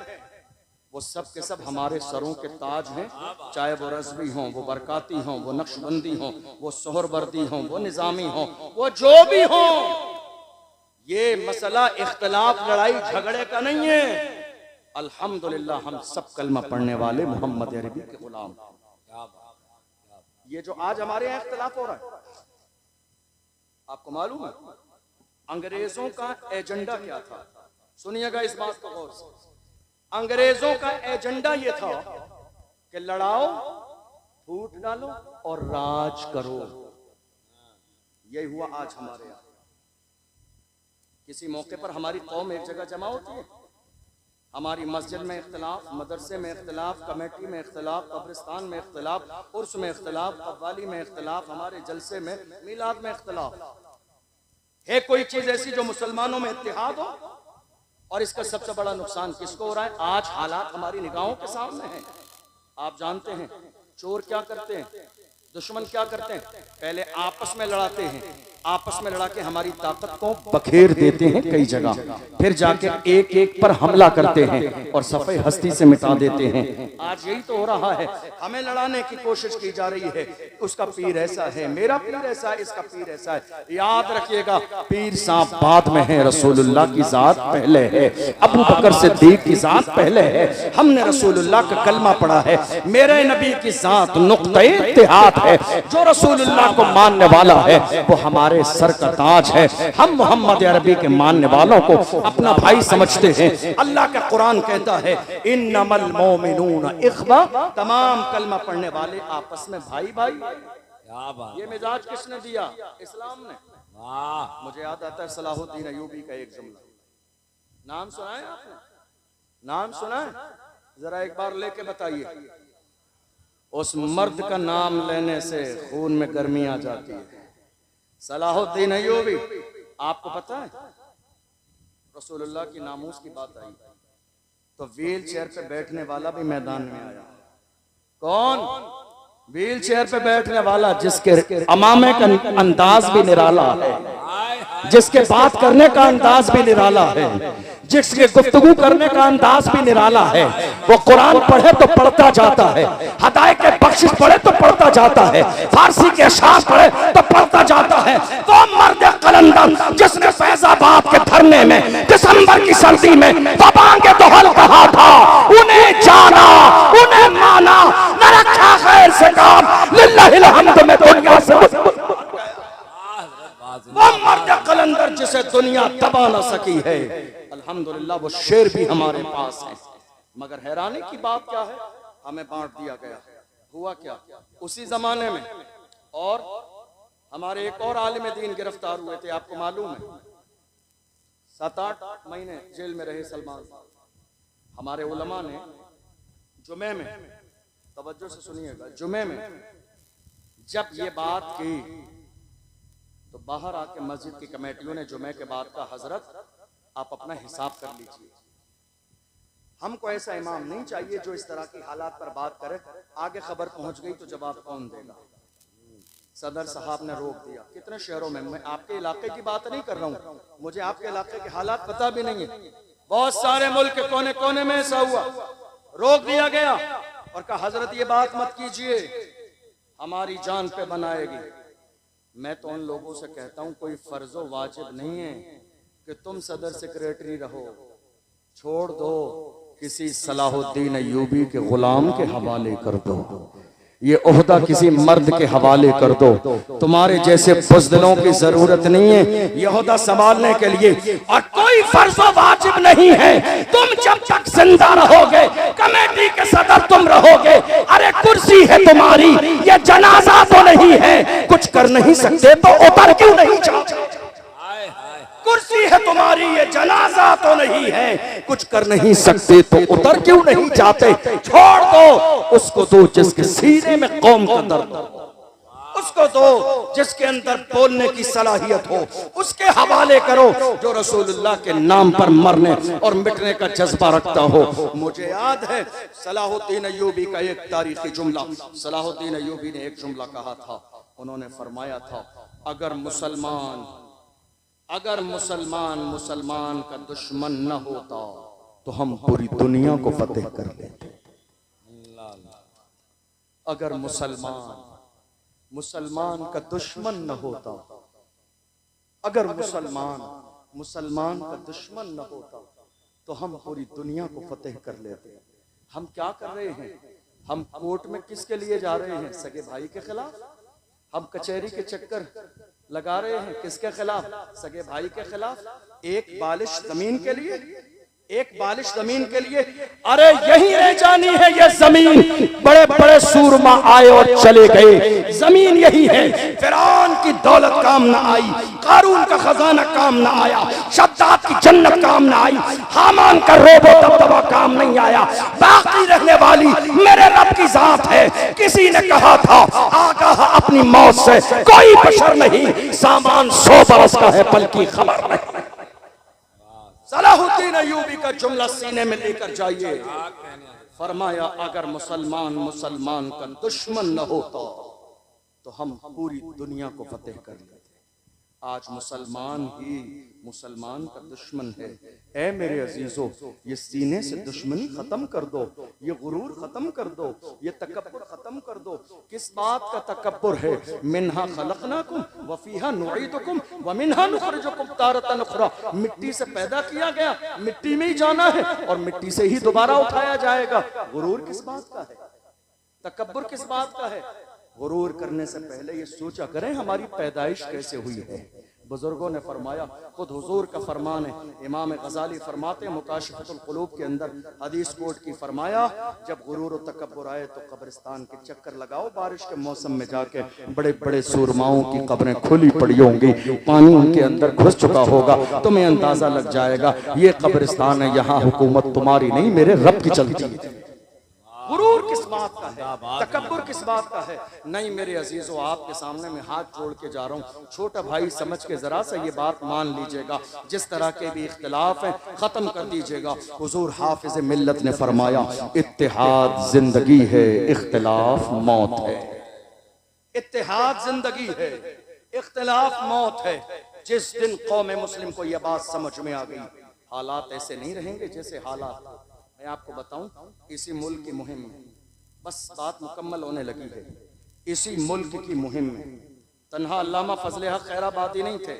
वो सब के सब हमारे सरों के ताज हैं। चाहे वो रज़वी हों, वो बरकाती हों, वो नक्शबंदी हों, वो सोहरवर्दी हों, वो निज़ामी हों, वो जो भी हों। ये मसला इख्तलाफ लड़ाई झगड़े का नहीं है। अल्हम्दुलिल्लाह हम सब कलमा पढ़ने वाले मोहम्मद अरबी के गुलाम। ये जो आज हमारे यहाँ इख्तलाफ हो रहा है, आपको मालूम है अंग्रेजों का एजेंडा क्या था? सुनिएगा इस बात को गौर से। अंग्रेजों का एजेंडा ये था कि लड़ाओ, फूट डालो और राज करो। यही हुआ आज हमारे यहाँ। किसी मौके पर हमारी कौम एक जगह जमा होती है, हमारी मस्जिद में इख्तलाफ, मदरसे में इख्तलाफ, कमेटी में इख्तलाफ, कब्रिस्तान में इख्तलाफ, उर्स में इख्तलाफ, कव्वाली में इख्तलाफ, हमारे जलसे में, मिलाद में इख्तलाफ है। कोई चीज ऐसी जो मुसलमानों में इत्तेहाद हो। और इसका सबसे बड़ा नुकसान किसको हो रहा है? आज हालात हमारी निगाहों के सामने हैं। आप जानते हैं चोर क्या करते हैं, दुश्मन क्या करते हैं? पहले आपस में लड़ाते हैं, आपस में लड़ा के हमारी ताकत को बखेर देते हैं कई जगह, फिर जाके एक एक पर हमला करते हैं और सफे हस्ती से मिटा देते हैं। आज यही तो हो रहा है। हमें लड़ाने की कोशिश की जा रही है। उसका पीर ऐसा है, मेरा पीर ऐसा है, इसका पीर ऐसा है। याद रखिएगा पीर साहब बाद में है, रसूलुल्लाह की जात पहले है, अबू बकर सिद्दीक की जात पहले है। हमने रसूलुल्लाह का कलमा पढ़ा है, मेरे नबी की जात नुक्ते इत्तेहाद है। जो रसूलुल्लाह को मानने वाला है वो हमारे सर का ताज है। हम मोहम्मद अरबी के मानने वालों को अपना भाई समझते हैं। अल्लाह का कुरान कहता है इन्नमल मोमिनून इख्वा, तमाम कलमा पढ़ने वाले आपस में भाई भाई। क्या बात। ये मिजाज किसने दिया? इस्लाम ने। वाह। मुझे याद आता है सलाहुद्दीन अयूबी का एक जुमला, नाम सुना है आपने? नाम सुना है? जरा एक बार लेके बताइए। उस मर्द का नाम लेने से खून में गर्मी आ जाती है। सलाहुद्दीन अयूबी। आपको पता है रसूलुल्लाह की नामूस की बात आई तो व्हील चेयर पे बैठने वाला भी मैदान में आया। कौन? व्हील चेयर पे बैठने वाला जिसके अमामे का अंदाज भी निराला है, जिसके बात करने का अंदाज भी निराला है, जिसके गुफ्तगू करने का अंदाज भी निराला है। वो कुरान पढ़े तो पढ़ता जाता है, हदायत के बख्शिश पढ़े तो पढ़ता जाता है, फारसी के अशार पढ़े तो पढ़ता जाता है। वो मर्द कलंदर जिसने फैजाबाद के धरने में दिसंबर की सर्दी में बबांगे दोहल कहा था, उन्हें जाना, उन्हें माना, न रखा खैर से काम, लिल्लाहिल हम्द में दुनिया से वो मर्द कलंदर जिसे दुनिया दबा न सकी है। अल्हम्दुलिल्लाह वो शेर भी हमारे पास है। मगर हैरानी की बात क्या है, हमें बांट दिया गया। हुआ क्या, उसी जमाने में और हमारे एक और आलिम दीन गिरफ्तार हुए थे, आपको मालूम है। 7-8 महीने जेल में रहे सलमान। हमारे उलमा ने जुमे में, तवज्जो से सुनिएगा, जुमे में जब ये बात की तो बाहर आके मस्जिद की कमेटियों ने जुमे के बाद का, हजरत आप अपना हिसाब कर लीजिए, हमको ऐसा इमाम नहीं चाहिए जो इस तरह की हालात पर बात करे, आगे खबर पहुंच गई तो जवाब कौन देगा। सदर साहब ने रोक दिया। कितने शहरों में, मैं आपके इलाके की बात नहीं कर रहा हूँ, मुझे आपके इलाके के हालात पता भी नहीं है, बहुत सारे मुल्क के कोने कोने में ऐसा हुआ। रोक दिया गया और कहा हजरत ये बात मत कीजिए, हमारी जान पे बनाएगी। मैं तो उन लोगों से कहता हूं कोई फर्जो वाजिब नहीं है कि तुम सदर सेक्रेटरी रहो, छोड़ दो किसी सलाहुद्दीन अय्यूबी के गुलाम के हवाले कर दो, ये ओहदा किसी मर्द के हवाले कर दो, तुम्हारे जैसे बुज़दिलों की जरूरत नहीं है ये ओहदा संभालने के लिए, और कोई फर्जो वाजिब नहीं है। तुम जब तक जिंदा रहोगे कमेटी के सदर तुम रहोगे। अरे कुर्सी है तुम्हारी, ये जनाजा तो नहीं है, कुछ कर नहीं सकते तो उतर क्यों नहीं जाते। कुर्सी है तुम्हारी, ये जनाजा तो नहीं है, कुछ कर नहीं सकते तो उतर क्यों नहीं जाते। छोड़ दो उसको, दो जिसके सीने में कौम का दर्द, उसको दो जिसके अंदर बोलने की सलाहियत हो, उसके हवाले करो जो रसूलुल्लाह के नाम पर मरने और मिटने का जज्बा रखता हो। मुझे याद है सलाहुद्दीन अय्यूबी का एक तारीखी जुमला, सलाहुद्दीन अय्यूबी ने एक जुमला कहा था, उन्होंने फरमाया था अगर मुसलमान का दुश्मन न होता तो हम पूरी दुनिया को फतेह कर लेते। अगर मुसलमान का दुश्मन न होता, अगर मुसलमान का दुश्मन न होता तो हम पूरी दुनिया को फतेह कर लेते। हम क्या कर रहे हैं, हम कोर्ट में किसके लिए जा रहे हैं, सगे भाई के खिलाफ। हम कचहरी के चक्कर लगा रहे हैं किसके खिलाफ, सगे भाई के खिलाफ। एक बालिश जमीन के लिए, एक बालिश जमीन के लिए। अरे यही रह जानी है ये जमीन, बड़े बड़े सूरमा आए और चले गए, जमीन यही है। फिरौन की दौलत काम न आई, कारून का खजाना काम न आया, शद्दाद की जन्नत काम न आई, हामान का रोबो दबदबा काम नहीं आया। बाकी रहने वाली मेरे रब की जात है। किसी ने कहा था आगाह अपनी मौत से कोई बशर नहीं, सामान 100 बरस का है पल की खबर नहीं। सलाहुद्दीन अय्यूबी का जुमला सीने में लेकर जाइए। फरमाया अगर मुसलमान का दुश्मन न होता तो हम पूरी दुनिया को फतेह कर लेते। आज मुसलमान ही मुसलमान का दुश्मन है। ऐ मेरे अजीजों, ये सीने से दुश्मनी खत्म कर दो, ये गुरूर खत्म कर दो, ये तकब्बुर खत्म कर दो। किस बात का तकब्बुर है, मिन्हा खलकनाकुम व फीहा नुईदुकुम व मिन्हा नुखरिजुकुम तारतन उखरा। मिट्टी से पैदा किया गया, मिट्टी में ही जाना है और मिट्टी से ही दोबारा उठाया जाएगा। गुरूर किस बात का है, तकब्बुर किस बात का है। गुरूर करने से पहले ये सोचा करें हमारी पैदाइश कैसे हुई है। बुजुर्गों ने फरमाया, खुद हुजूर का फरमान है, इमाम गजाली फरमाते मुकाशिफतुल कुलूब के अंदर हदीस कोट की, फरमाया जब गुरूर और तकब्बुर आए तो कब्रिस्तान के चक्कर लगाओ, बारिश के मौसम में जाके बड़े बड़े सूरमाओं की कब्रें खुली पड़ी होंगी, पानी उनके अंदर घुस चुका होगा, तुम्हें अंदाजा लग जाएगा ये कब्रिस्तान है, यहाँ हुकूमत तुम्हारी नहीं मेरे रब की चलती है। गुरूर किस बात का है, तकब्बुर किस बात का है। नहीं मेरे अजीजों, आपके सामने मैं हाथ जोड़ के जा रहा हूँ, छोटा भाई समझ के जरा सा ये बात मान लीजिएगा, जिस तरह के भी इख्तिलाफ हैं खत्म कर दीजिएगा। हुजूर हाफिज मिल्लत ने फरमाया इत्तेहाद जिंदगी है, इख्तिलाफ मौत है। इत्तेहाद जिंदगी है, इख्तिलाफ मौत है। जिस दिन कौम मुस्लिम को यह बात समझ में आ गई, हालात ऐसे नहीं रहेंगे जैसे हालात। मैं आपको बताऊं, इसी मुल्क की मुहिम में बस बात मुकम्मल होने लगी है। इसी मुल्क की मुहिम में तन्हा अल्लामा फजले हक खैराबादी नहीं थे।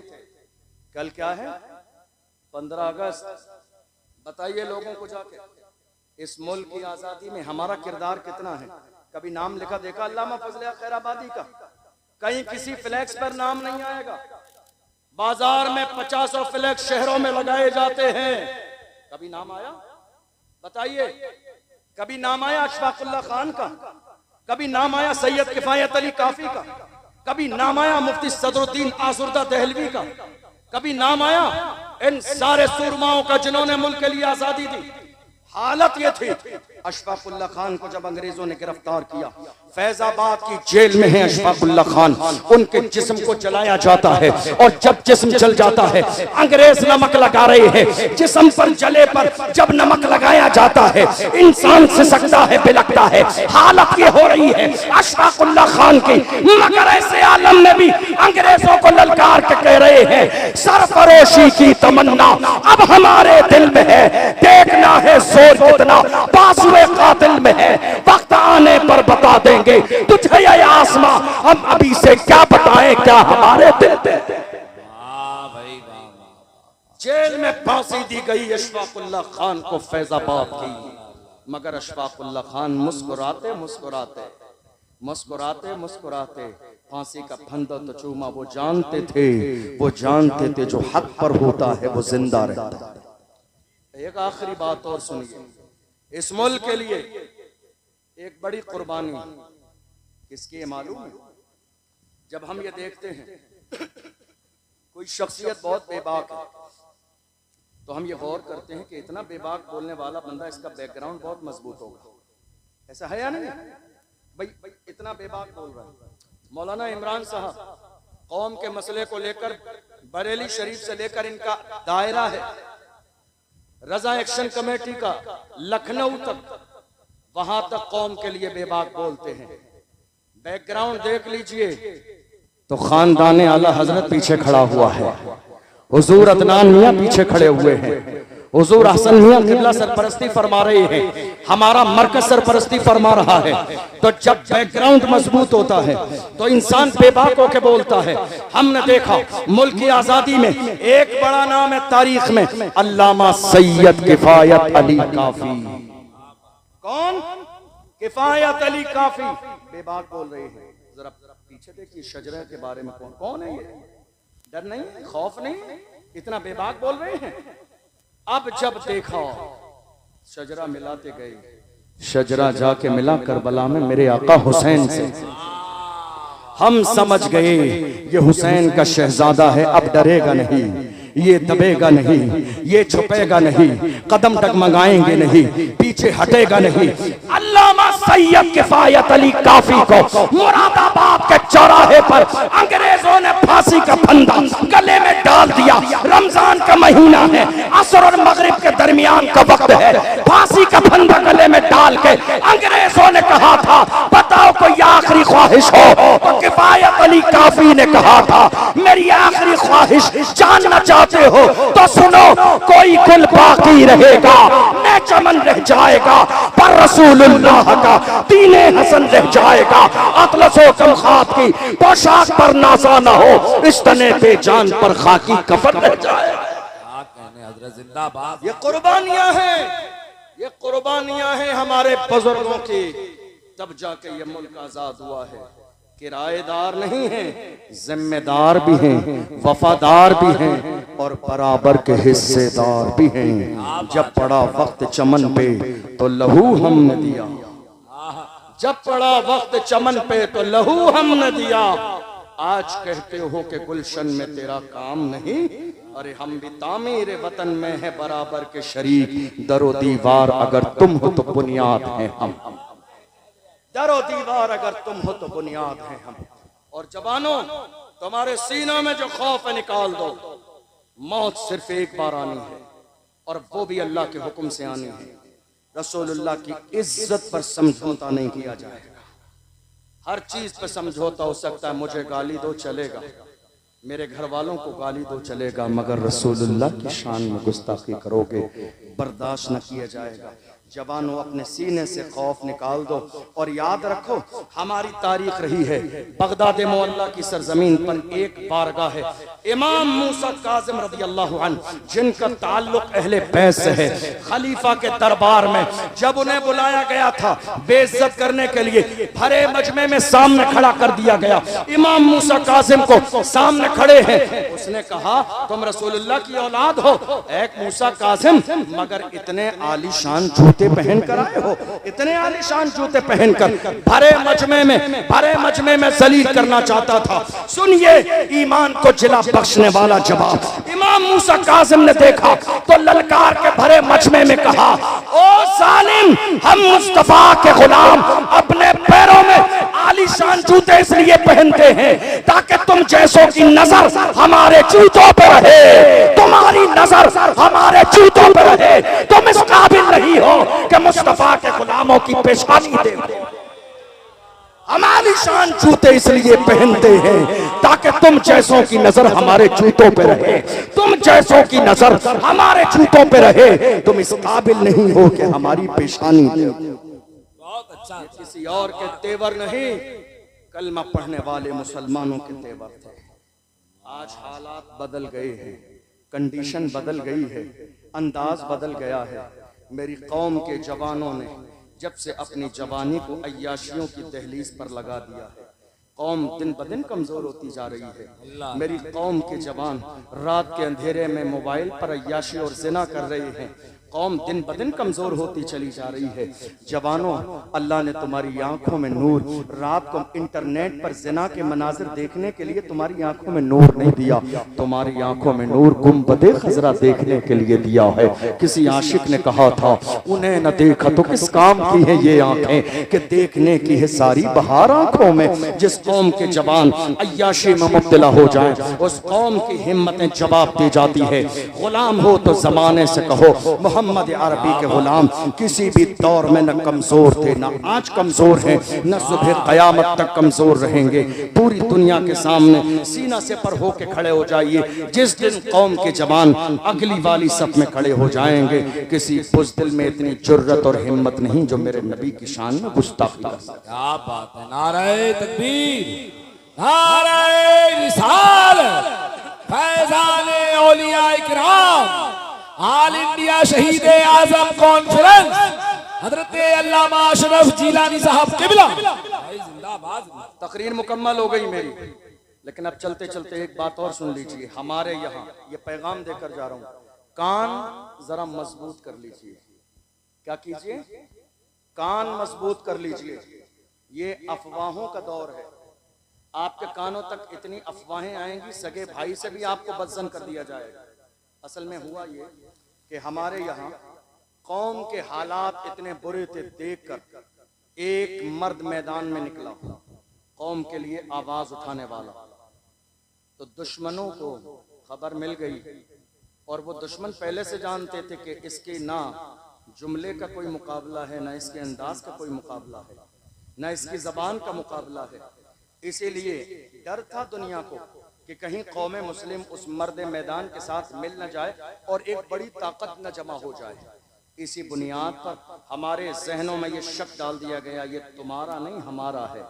कल क्या है, 15 अगस्त। बताइए लोगों को जाके इस मुल्क की आजादी में हमारा किरदार कितना है। कभी नाम लिखा देखा अल्लामा फजले हक खैराबादी का? कहीं किसी फ्लैक्स पर नाम नहीं आएगा। बाजार में 50 फ्लैक्स शहरों में लगाए जाते हैं, कभी नाम आया? बताइए, कभी नाम आया अशफाकुल्लाह खान का? कभी नाम आया सैयद किफायत अली काफी का? कभी नाम आया मुफ्ती सदरुद्दीन आसुर्दा दहलवी का? कभी नाम आया इन सारे सूरमाओं का जिन्होंने मुल्क के लिए आजादी दी? हालत ये थी, अशफाकुल्लाह खान को जब अंग्रेजों ने गिरफ्तार किया, फैजाबाद की जेल में है अशफाकुल्लाह खान, उनके जिस्म को जलाया जाता है और जब जिस्म जल जाता है अंग्रेज नमक लगा रहे हैं, जिस्म पर जले पर जब नमक लगाया जाता है इंसान सिसकता है, बिलकता है। हालत ये हो रही है अशफाकुल्लाह खान की, मगर ऐसे आलम में भी अंग्रेजों को ललकार के कह रहे हैं सरफरोशी की तमन्ना अब हमारे दिल में है, देखना है जोर कितना बाजुए कातिल में है, वक्त आने पर बता देंगे तुझे ये आसमां, हम अभी से क्या बताएं क्या हमारे दिल में। जेल में फांसी दी गई अशफाकुल्लाह खान को फैजाबाद की, मगर अशफाकुल्लाह खान मुस्कुराते मुस्कुराते मुस्कुराते मुस्कुराते फांसी का फंदा तो चूमा। वो जानते थे जो हक पर होता है वो जिंदा रहता है। एक आखिरी बात और सुनिए, इस मुल्क के लिए एक बड़ी कुर्बानी किसकी है मालूम है? जब हम ये देखते हैं कोई शख्सियत बहुत बेबाक है तो हम ये गौर करते हैं कि इतना बेबाक बोलने वाला बंदा, इसका बैकग्राउंड बहुत मजबूत होगा। ऐसा है या नहीं भाई? इतना बेबाक बोल रहा है। मौलाना इमरान साहब कौम के मसले को लेकर बरेली शरीफ से लेकर इनका दायरा है रजा एक्शन कमेटी का लखनऊ तक, वहां तक कौम के लिए बेबाक बोलते हैं। बैकग्राउंड देख लीजिए तो खानदान आला हजरत पीछे खड़ा हुआ है, हुजूर अदनान मियां पीछे खड़े हुए हैं, हुजूर हसन मियां किबला सरपरस्ती फरमा रहे हैं, हमारा मरकज सरपरस्ती फरमा रहा है। तो जब बैकग्राउंड मजबूत होता है तो इंसान बेबाक होकर बोलता है। हमने देखा मुल्क की आजादी में एक बड़ा नाम है तारीख में, अल्लामा सैयद किफायत अली काफी। कौन? किफायत अली काफी बेबाक बोल रहे हैं। जरा पीछे देखिए शजरा के बारे में, कौन है ये? डर नहीं, खौफ नहीं, इतना बेबाक बोल रहे हैं। अब जब देखा शजरा मिलाते गए, शजरा जाके मिला करबला में मेरे आका हुसैन से, हम समझ गए ये हुसैन का शहजादा है, अब डरेगा नहीं, ये दबेगा नहीं, ये छुपेगा नहीं, कदम डगमगाएंगे नहीं, पीछे हटेगा नहीं। अल्लामा सैयद किफायत अली काफी को मुरादाबाद के चौराहे पर अंग्रेजों ने फांसी का फंदा गले में डाल दिया। रमजान का महीना है, असर और मगरिब के दरमियान का वक्त है, फांसी का फंदा गले में डाल के अंग्रेजों ने कहा था बताओ कोई आखिरी ख्वाहिश हो, तो किफायत अली काफी ने कहा था मेरी आखिरी ख्वाहिश जानना चाहते हो तो सुनो, कोई गुल बाकी रहेगा न चमन रह जाएगा, पर रसूलुल्लाह का दीने हसन रह जाएगा। अतलसो कमखात की पोशाक पर नासा न हो, इस तने पे जान पर खाकी कफन रह जाएगा। जिंदाबाद। ये कुर्बानियां हैं, ये कुर्बानियां हैं हमारे बुजुर्गों की, तब जाके ये मुल्क आजाद हुआ है। किराएदार नहीं हैं, जिम्मेदार भी हैं, वफादार भी हैं और बराबर के हिस्सेदार भी हैं। जब पड़ा वक्त चमन पे तो लहू हमने दिया, जब पड़ा वक्त चमन पे तो लहू हमने दिया। आज कहते हो कि गुलशन में तेरा काम नहीं, अरे हम भी तामीर वतन में है बराबर के शरीक। दरो दीवार अगर तुम हो तो बुनियाद है हम, दरो दीवार अगर तुम हो तो बुनियाद है हम। और जवानों तुम्हारे सीनों में जो खौफ है निकाल दो, मौत सिर्फ एक बार आनी है और वो भी अल्लाह के हुक्म से आनी है। रसूलुल्लाह की इज्जत पर समझौता नहीं किया जाएगा। हर चीज पर समझौता हो सकता है, मुझे गाली दो चलेगा, मेरे घर वालों को गाली दो चलेगा, मगर रसूलुल्लाह की शान में गुस्ताखी करोगे बर्दाश्त न किया जाएगा। जवानों अपने सीने से खौफ निकाल दो और याद रखो हमारी तारीख रही है बगदाद मोहल्ला की सरजमीन पर एक बारगाह है इमाम मूसा काज़िम रज़ी अल्लाह अन्हु जिनका ताल्लुक अहले बैत से है। खलीफा के दरबार में जब उन्हें बुलाया गया था बेइज्जत करने के लिए भरे मजमे में सामने खड़ा कर दिया गया। इमाम मूसा काज़िम को सामने खड़े हैं, उसने कहा तुम रसूलुल्लाह की औलाद हो एक मूसा काज़िम, मगर इतने आलीशान जूते पहन कर आए हो, इतने आलीशान जूते पहनकर भरे मजमे में जलील करना चाहता था। सुनिए ईमान को जिला बख्शने वाला जवाब। इमाम मूसा काज़िम ने देखा तो ललकार के भरे मजमे में कहा, ओ जालिम, हम मुस्तफा के गुलाम अपने पैरों में आलीशान जूते इसलिए पहनते हैं ताकि तुम जैसों की नजर हमारे जूतों पर रहे, तुम्हारी नजर हमारे जूतों पर रहे। तुम इस काबिल नहीं हो कि मुस्तफा के गुलामों की पेशानी देखो। हम आलीशान जूते इसलिए पहनते हैं ताकि तुम जैसों की नजर हमारे जूतों पे रहे, तुम जैसों की नजर हमारे जूतों पे रहे। तुम इस काबिल नहीं हो कि हमारी पेशानी देखो। बहुत अच्छा। किसी और के तेवर नहीं, कलमा पढ़ने वाले मुसलमानों के तेवर थे। आज हालात बदल गए हैं, कंडीशन बदल गई है, अंदाज बदल गया है। मेरी कौम के जवानों ने जब से अपनी जवानी को अय्याशियों की दहलीज पर लगा दिया है, कौम दिन ब दिन कमजोर होती जा रही है। मेरी कौम के जवान रात के अंधेरे में मोबाइल पर अय्याशी और जिना कर रहे हैं। कौम दिन ब दिन कमजोर होती चली जा रही है। जवानों, अल्लाह ने तुम्हारी आंखों में नूर, रात को इंटरनेट पर जिना के मनाजिर देखने के लिए तुम्हारी आंखों में नूर नहीं दिया, तुम्हारी आंखों में नूर गुंबदे खजरा देखने के लिए दिया है। किसी आशिक ने कहा था, उन्हें न देखा तो किस काम की है ये आंखें कि देखने की है सारी बहार आंखों में। जिस कौम के जवान अय्याशी में मुब्तला हो जाए, उस कौम की हिम्मतें जवाब दे जाती है। गुलाम हो तो जमाने से कहो मोहम्मद अरबी के गुलाम किसी भी दौर में न कमजोर थे, न आज कमजोर हैं, न सुबह कयामत तक कमजोर रहेंगे। पूरी दुनिया के सामने सीना से पर होके खड़े हो जाइए। जिस दिन कौम के जवान अगली वाली सफ में खड़े हो जाएंगे, किसी बुज़दिल में इतनी जुर्रत और हिम्मत नहीं जो मेरे नबी की शान में गुस्ताखी कर सके। क्या बात है। नारे तकबीर, नारे रिसालत, फैज़ाने औलिया इकराम, ऑल इंडिया शहीद आजम कॉन्फ्रेंस हजरत अल्लामा अशरफ जिलानी साहब किबला जिंदाबाद। तकरीर मुकम्मल हो गई मेरी, लेकिन अब चलते चलते एक बात और सुन लीजिए। हमारे यहाँ ये पैगाम देकर जा रहा हूँ, कान जरा मजबूत कर लीजिए। क्या कीजिए? कान मजबूत कर लीजिए। ये अफवाहों का दौर है। आपके कानों तक इतनी अफवाहें आएंगी, सगे भाई से भी आपको बदजन कर दिया जाएगा। असल में हुआ ये कि हमारे यहाँ कौम के हालात इतने बुरे थे, देखकर एक मर्द मैदान में निकला कौम के लिए आवाज उठाने वाला, तो दुश्मनों को खबर मिल गई और वो दुश्मन पहले से जानते थे कि इसके ना जुमले का कोई मुकाबला है, ना इसके अंदाज का कोई मुकाबला है, ना इसकी जबान का मुकाबला है। इसीलिए डर था दुनिया को कि कहीं कौम मुस्लिम उस मर्द मैदान के साथ मिल न जाए और एक बड़ी ताकत न जमा हो जाए। इसी बुनियाद पर हमारे जहनों में ये शक डाल दिया गया, ये तुम्हारा नहीं हमारा है।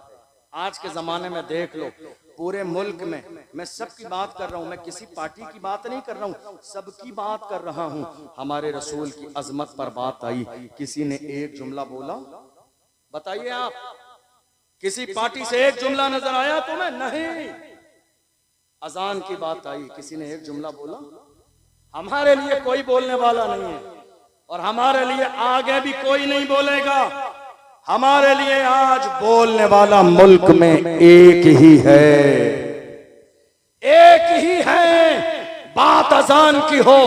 आज के ज़माने में देख लो, पूरे मुल्क में मैं सबकी बात कर रहा हूँ, मैं किसी पार्टी की बात नहीं कर रहा हूँ, सबकी बात कर रहा हूँ। हमारे रसूल की अजमत पर बात आई, किसी ने एक जुमला बोला? बताइए आप, किसी पार्टी से एक जुमला नजर आया तुम्हें? नहीं। अजान की बात आई, किसी ने एक जुमला बोला? हमारे लिए कोई बोलने वाला नहीं है और हमारे लिए आगे भी कोई नहीं बोलेगा। हमारे लिए आज बोलने वाला मुल्क में एक ही है, एक ही है। बात अजान की हो,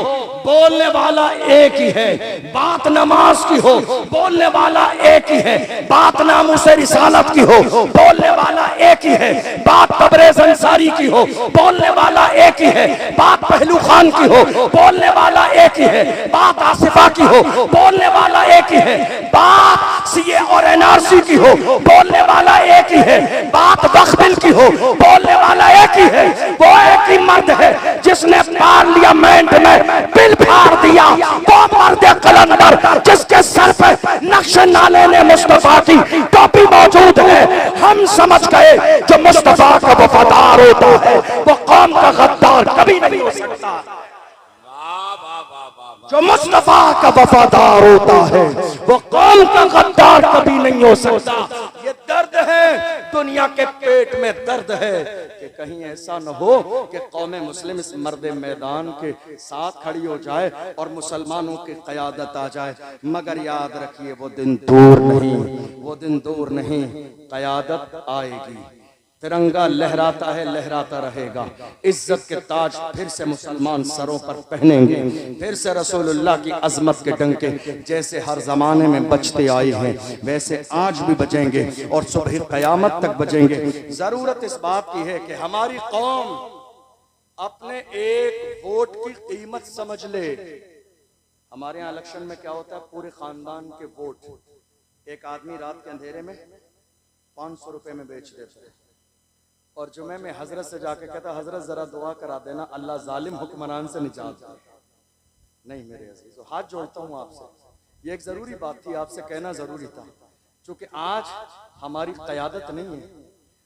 बोलने वाला एक ही है। बात नमाज की हो, बोलने वाला एक ही है। बात नामूसे रिसालत की हो, बोलने वाला एक ही है। बात तबरेज़ अंसारी की हो, बोलने वाला एक ही है। बात पहलू खान की हो, बोलने वाला एक ही है। बात आसिफा की हो, बोलने वाला एक ही है। बात सीए और एनआरसी की हो, बोलने वाला एक ही है। बात बख्बिल की हो, बोलने वाला एक ही है। वो एक ही मर्द है जिसने पार्लियामेंट में बिल फाड़ दिया। वो मर्द कलंदर जिसके सर पे नक्श नाले ने मुस्तफा की टोपी मौजूद है। हम समझ गए जो मुस्तफा का वफादार होता है वो कौम का गद्दार कभी नहीं हो सकता। जो मुस्तफा का वफादार होता है वो कौम का गद्दार कभी नहीं हो सकता। ये दर्द है, दुनिया के पेट में दर्द है कि कहीं ऐसा न हो कि कौम मुस्लिम इस मर्द मैदान के साथ खड़ी हो जाए और मुसलमानों की क़यादत आ जाए। मगर याद रखिए वो दिन दूर नहीं, वो दिन दूर नहीं, क़यादत आएगी। तिरंगा लहराता है, लहराता रहेगा। इज्जत के ताज फिर से मुसलमान सरों पर पहनेंगे। फिर से रसूलुल्लाह की अजमत के डंके जैसे हर जमाने में बजते आए हैं वैसे आज भी बजेंगे और सुबह क़यामत तक बजेंगे। जरूरत इस बात की है कि हमारी कौम अपने एक वोट की कीमत समझ ले। हमारे यहाँ इलेक्शन में क्या होता है, पूरे खानदान के वोट एक आदमी रात के अंधेरे में 500 रुपए में बेच देता है और जुमे में हजरत से जाके कहता, हजरत जरा दुआ करा देना अल्लाह जालिम हुक्मरान से निजात दे। नहीं मेरे अजीजों, हाथ जोड़ता हूँ आपसे, ये एक जरूरी बात थी, आपसे कहना जरूरी था। क्योंकि आज हमारी क़यादत नहीं है,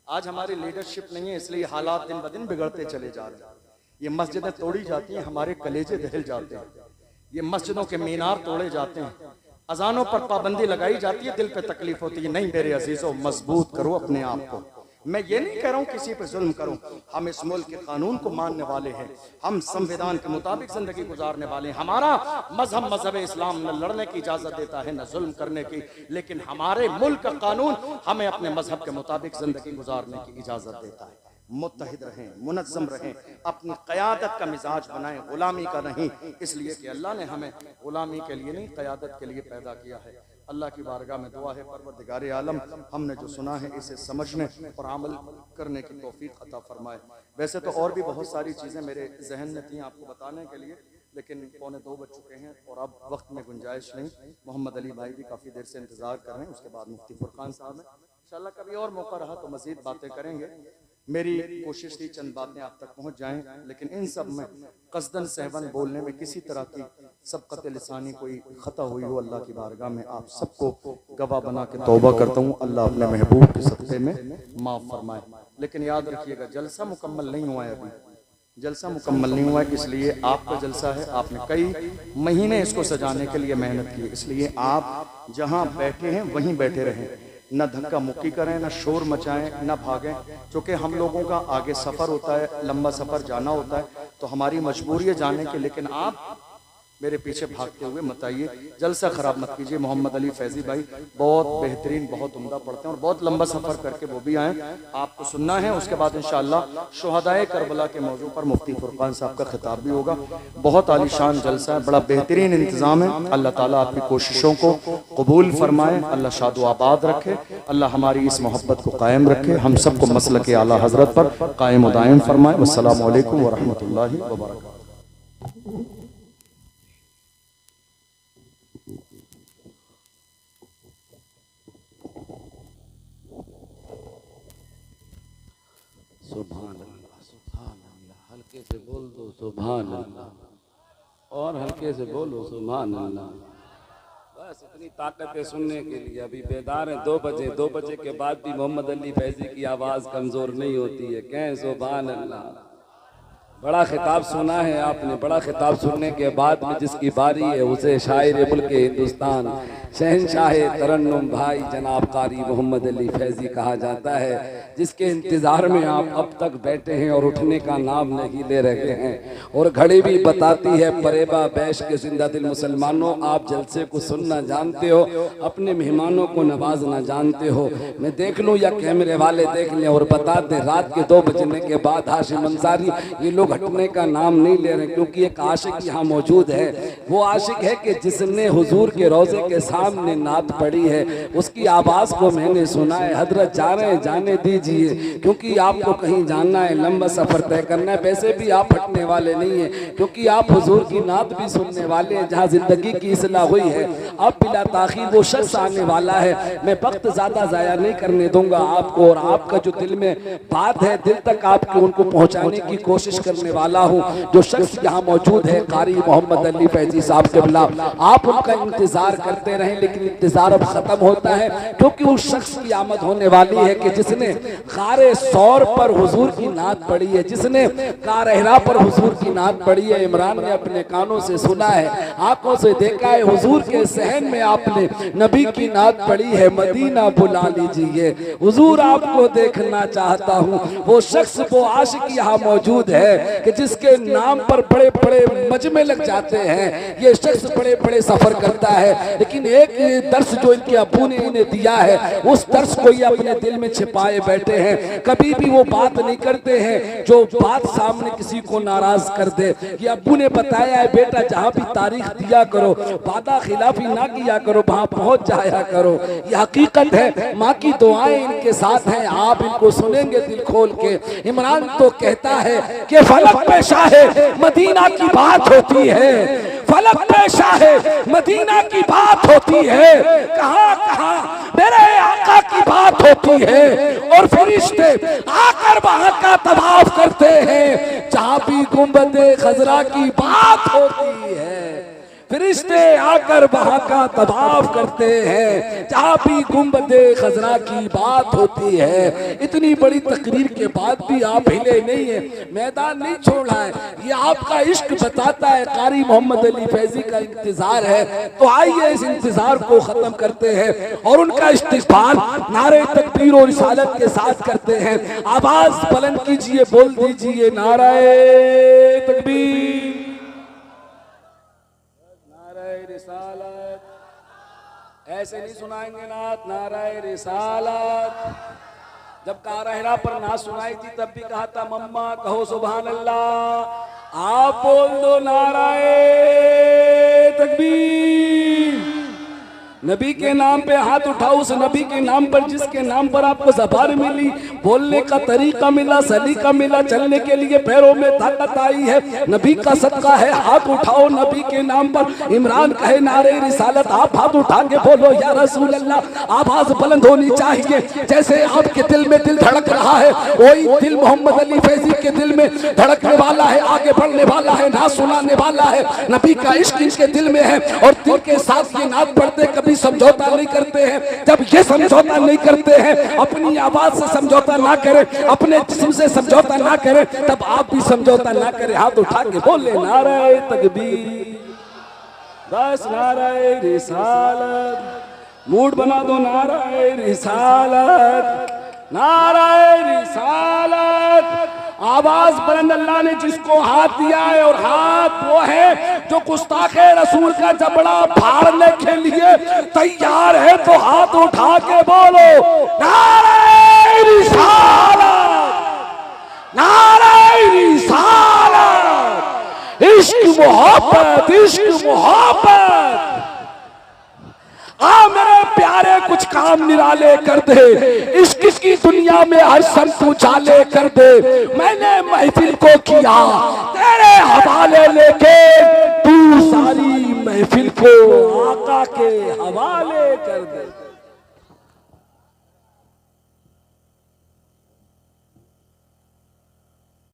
आज हमारी लीडरशिप नहीं है, इसलिए हालात दिन ब दिन बिगड़ते चले जा रहे हैं। ये मस्जिदें तोड़ी जाती हैं, हमारे कलेजे दहल जाते हैं। ये मस्जिदों के मीनार तोड़े जाते हैं, अजानों पर पाबंदी लगाई जाती है, दिल पे तकलीफ होती है। नहीं मेरे अजीजों, मजबूत करो अपने आप को। मैं ये नहीं कह रहा हूँ किसी पे जुल्म करो, हम इस मुल्क के कानून को मानने वाले हैं, हम संविधान के मुताबिक जिंदगी गुजारने वाले हैं। हमारा मजहब मजहब इस्लाम न लड़ने की इजाजत देता है न जुल्म करने की, लेकिन हमारे मुल्क का कानून हमें अपने मजहब के मुताबिक जिंदगी गुजारने की इजाजत देता है। मुत्तहिद रहें, मुनज़्ज़म रहें, अपनी क़यादत का मिजाज बनाएं, गुलामी का नहीं। इसलिए कि अल्लाह ने हमें गुलामी के लिए नहीं, क़यादत के लिए पैदा किया है। अल्लाह की बारगाह में दुआ है, परवरदिगार आलम हमने जो सुना है इसे समझने और अमल करने की तौफीक अता फरमाए। वैसे तो और भी बहुत सारी चीज़ें मेरे जहन में थी आपको बताने के लिए, लेकिन 1:45 बज चुके हैं और अब वक्त में गुंजाइश नहीं। मोहम्मद अली भाई भी काफ़ी देर से इंतज़ार कर रहे हैं, उसके बाद मुफ्ती फुरकान साहब हैं। इंशाल्लाह कभी और मौका रहा तो मज़ीद बातें करेंगे। मेरी कोशिश थी चंद बातें आप तक पहुंच जाएं, लेकिन इन सब में कसदन सहवन बोलने में किसी तरह की सबकत लिसानी कोई खता हुई हो, अल्लाह की बारगाह में आप सबको गवाह बना के तौबा करता हूँ, अल्लाह अपने महबूब के सदक़े में माफ़ फरमाए। लेकिन याद रखिएगा जलसा मुकम्मल नहीं हुआ है, अभी जलसा मुकम्मल नहीं हुआ है, इसलिए आपका जलसा है। आपने कई महीने इसको सजाने के लिए मेहनत की, इसलिए आप जहाँ बैठे हैं वहीं बैठे रहें, न धक्का मुक्की करें, न शोर मचाएं, न भागें। क्योंकि हम लोगों का आगे सफ़र होता है, लंबा सफ़र जाना होता है, तो हमारी मजबूरी है जाने की, लेकिन आप मेरे पीछे भागते हुए मत आइए, जलसा ख़राब मत कीजिए। मोहम्मद अली फैज़ी भाई बहुत बेहतरीन, बहुत उम्दा पढ़ते हैं और बहुत लंबा सफ़र करके वो भी आए, आपको सुनना है। उसके बाद इंशाअल्लाह शुहदाए करबला के मौजू पर मुफ्ती फुरकान साहब का खिताब भी होगा। बहुत आलीशान जलसा है, बड़ा बेहतरीन इंतज़ाम है। अल्लाह ताला आपकी कोशिशों को कबूल फरमाए, अल्लाह शाद व आबाद रखे, अल्लाह हमारी इस मोहब्बत को कायम रखे, हम सबको मसलक आला हज़रत पर कायम व दायम फरमाए। वस्सलामु अलैकुम व रहमतुल्लाहि व बरकातहू। सुभान अल्लाह, सुभान अल्लाह। हल्के से बोल दो सुभान अल्लाह, और हल्के से बोलो सुभान अल्लाह। बस इतनी ताकत है सुनने के लिए। अभी बेदार हैं 2 बजे, 2 बजे के बाद भी मोहम्मद अली फैज़ी की आवाज़ कमज़ोर नहीं होती है। कहें सुभान अल्लाह। बड़ा खिताब सुना है आपने, बड़ा खिताब सुनने के बाद में जिसकी बारी है उसे शायर मुल्क हिंदुस्तान, शहनशाह तरन्नुम भाई जनाब कारी मोहम्मद अली फैज़ी कहा जाता है, जिसके इंतज़ार में आप अब तक बैठे हैं और उठने का नाम नहीं ले रहे हैं। और घड़ी भी बताती है परेबा बैश के जिंदा दिल मुसलमानों, आप जलसे को सुनना जानते हो, अपने मेहमानों को नवाजना जानते हो। मैं देख लूँ या कैमरे वाले देख लें और बता दें, रात के 2 बजने के बाद हाशिम अंसारी ये लोग हटने का नाम नहीं ले रहे, क्योंकि एक आशिक यहाँ मौजूद है। वो आशिक है कि जिसने हुजूर के रोजे के सामने नात पढ़ी है, उसकी आवाज को मैंने सुना है। हजरत जा रहे हैं, जाने दीजिए, क्योंकि आपको कहीं जाना है, लंबा सफर तय करना है। वैसे भी आप हटने वाले नहीं है, क्योंकि आप हुजूर की नात भी सुनने वाले हैं। जहाँ जिंदगी की इस्लाह हुई है, अब बिला ताखीर वो शख्स आने वाला है। मैं वक्त ज्यादा जाया नहीं करने दूंगा आपको, और आपका जो दिल में बात है, दिल तक आपको उनको पहुंचाने की कोशिश कर करने वाला हूँ। जो शख्स यहाँ मौजूद है कारी मोहम्मद अली फैजी साहब क़िबला, आप उनका इंतजार करते रहें, लेकिन इंतजार अब खत्म होता है क्योंकि उस शख्स की आमद होने वाली है कि जिसने क़ारे सौर पर हुजूर की नात पढ़ी है, जिसने कारहरा पर हुजूर की नात पढ़ी है। इमरान ने अपने कानों से सुना है, आंखों से देखा है, हुजूर के सहन में आपने नबी की नात पढ़ी है। मदीना बुला लीजिए, हुजूर आपको देखना चाहता हूँ। वो शख्स, वो आशिक यहाँ मौजूद है कि जिसके नाम पर बड़े बड़े मजमे लग जाते हैं। ये शख्स बड़े बड़े सफर करता है, लेकिन एक दर्स जो इनके अबू ने इन्हें दिया है, उस दर्स को ये अपने दिल में छिपाए बैठे हैं। कभी भी वो बात नहीं करते हैं जो बात सामने किसी को नाराज कर दे। ये अबू ने बताया है, बेटा जहाँ भी तारीख दिया करो, वादा खिलाफी ना किया करो, वहां पहुंच जाया करो। ये हकीकत है, माँ की दुआएं इनके साथ हैं, आप इनको सुनेंगे दिल खोल के। इमरान तो कहता है कि फलक पे शाहे मदीना की बात होती है, फलक पे शाहे मदीना की बात होती है, कहाँ कहाँ मेरे आका की बात होती है। और फरिश्ते आकर वहां का तवाफ करते हैं जहां भी गुंबदे खजरा की बात होती है। फरिश्ते आकर वहां का तवाफ करते हैं जहां भी गुंबदे खजरा की बात होती है। इतनी बड़ी तकरीर के बाद भी आप हिले नहीं है, मैदान नहीं छोड़ा है। ये आपका इश्क बताता है, कारी मोहम्मद अली फैजी का इंतजार है। तो आइए इस इंतजार को खत्म करते हैं और उनका इस्तिग़फ़ार नारे तकबीर और रिसालत के साथ करते हैं। आवाज बुलंद कीजिए, बोल दीजिए नारे तकबीर, रिसालत। ऐसे नहीं सुनाएंगे नात, नाराए रिसालत। जब कारहरा पर ना सुनाई थी तब भी कहा था मम्मा कहो सुभान अल्लाह। आप बोल दो नाराए तकबीर। नबी के नाम पे हाथ उठाओ, उस नबी के नाम पर जिसके नाम पर आपको ज़बान मिली, बोलने का तरीका मिला, सलीका मिला, चलने के लिए पैरों में ताकत आई है। नबी का सदका है, हाथ उठाओ नबी के नाम पर। इमरान कहे नारे रिसालत, आप हाथ उठा के बोलो या रसूल अल्लाह। आवाज बुलंद होनी चाहिए, जैसे आपके दिल में दिल धड़क रहा है वही दिल मोहम्मद अली फैजी के दिल में धड़कने वाला है, आगे बढ़ने वाला है, नात सुनाने वाला है। नबी का इश्क इनके दिल में है और दिल के साथ ये नात पढ़ते कभी समझौता नहीं करते हैं। जब ये समझौता नहीं करते हैं, अपनी आवाज से समझौता ना करें, अपने जिस्म से समझौता ना करें, तब आप भी समझौता ना करें। हाथ उठा के बोले नारे तकबीर, बस नारे रिसालत। मूड बना दो नारे रिसालत, नारे रिसालत। आवाज बुलंद, अल्लाह ने जिसको हाथ दिया है और हाथ वो है जो गुस्ताखे रसूल का जबड़ा फाड़ने के लिए तैयार है। तो हाथ उठा के बोलो नारे रिसालत, नारे रिसालत। इश्क मोहब्बत, इश्क मोहब्बत। आ मेरे प्यारे कुछ काम निराले कर दे, इश्क की दुनिया में हर संत उछाले कर दे। मैंने महफिल को किया तेरे हवाले लेके, तू सारी महफिल को आका के हवाले कर दे।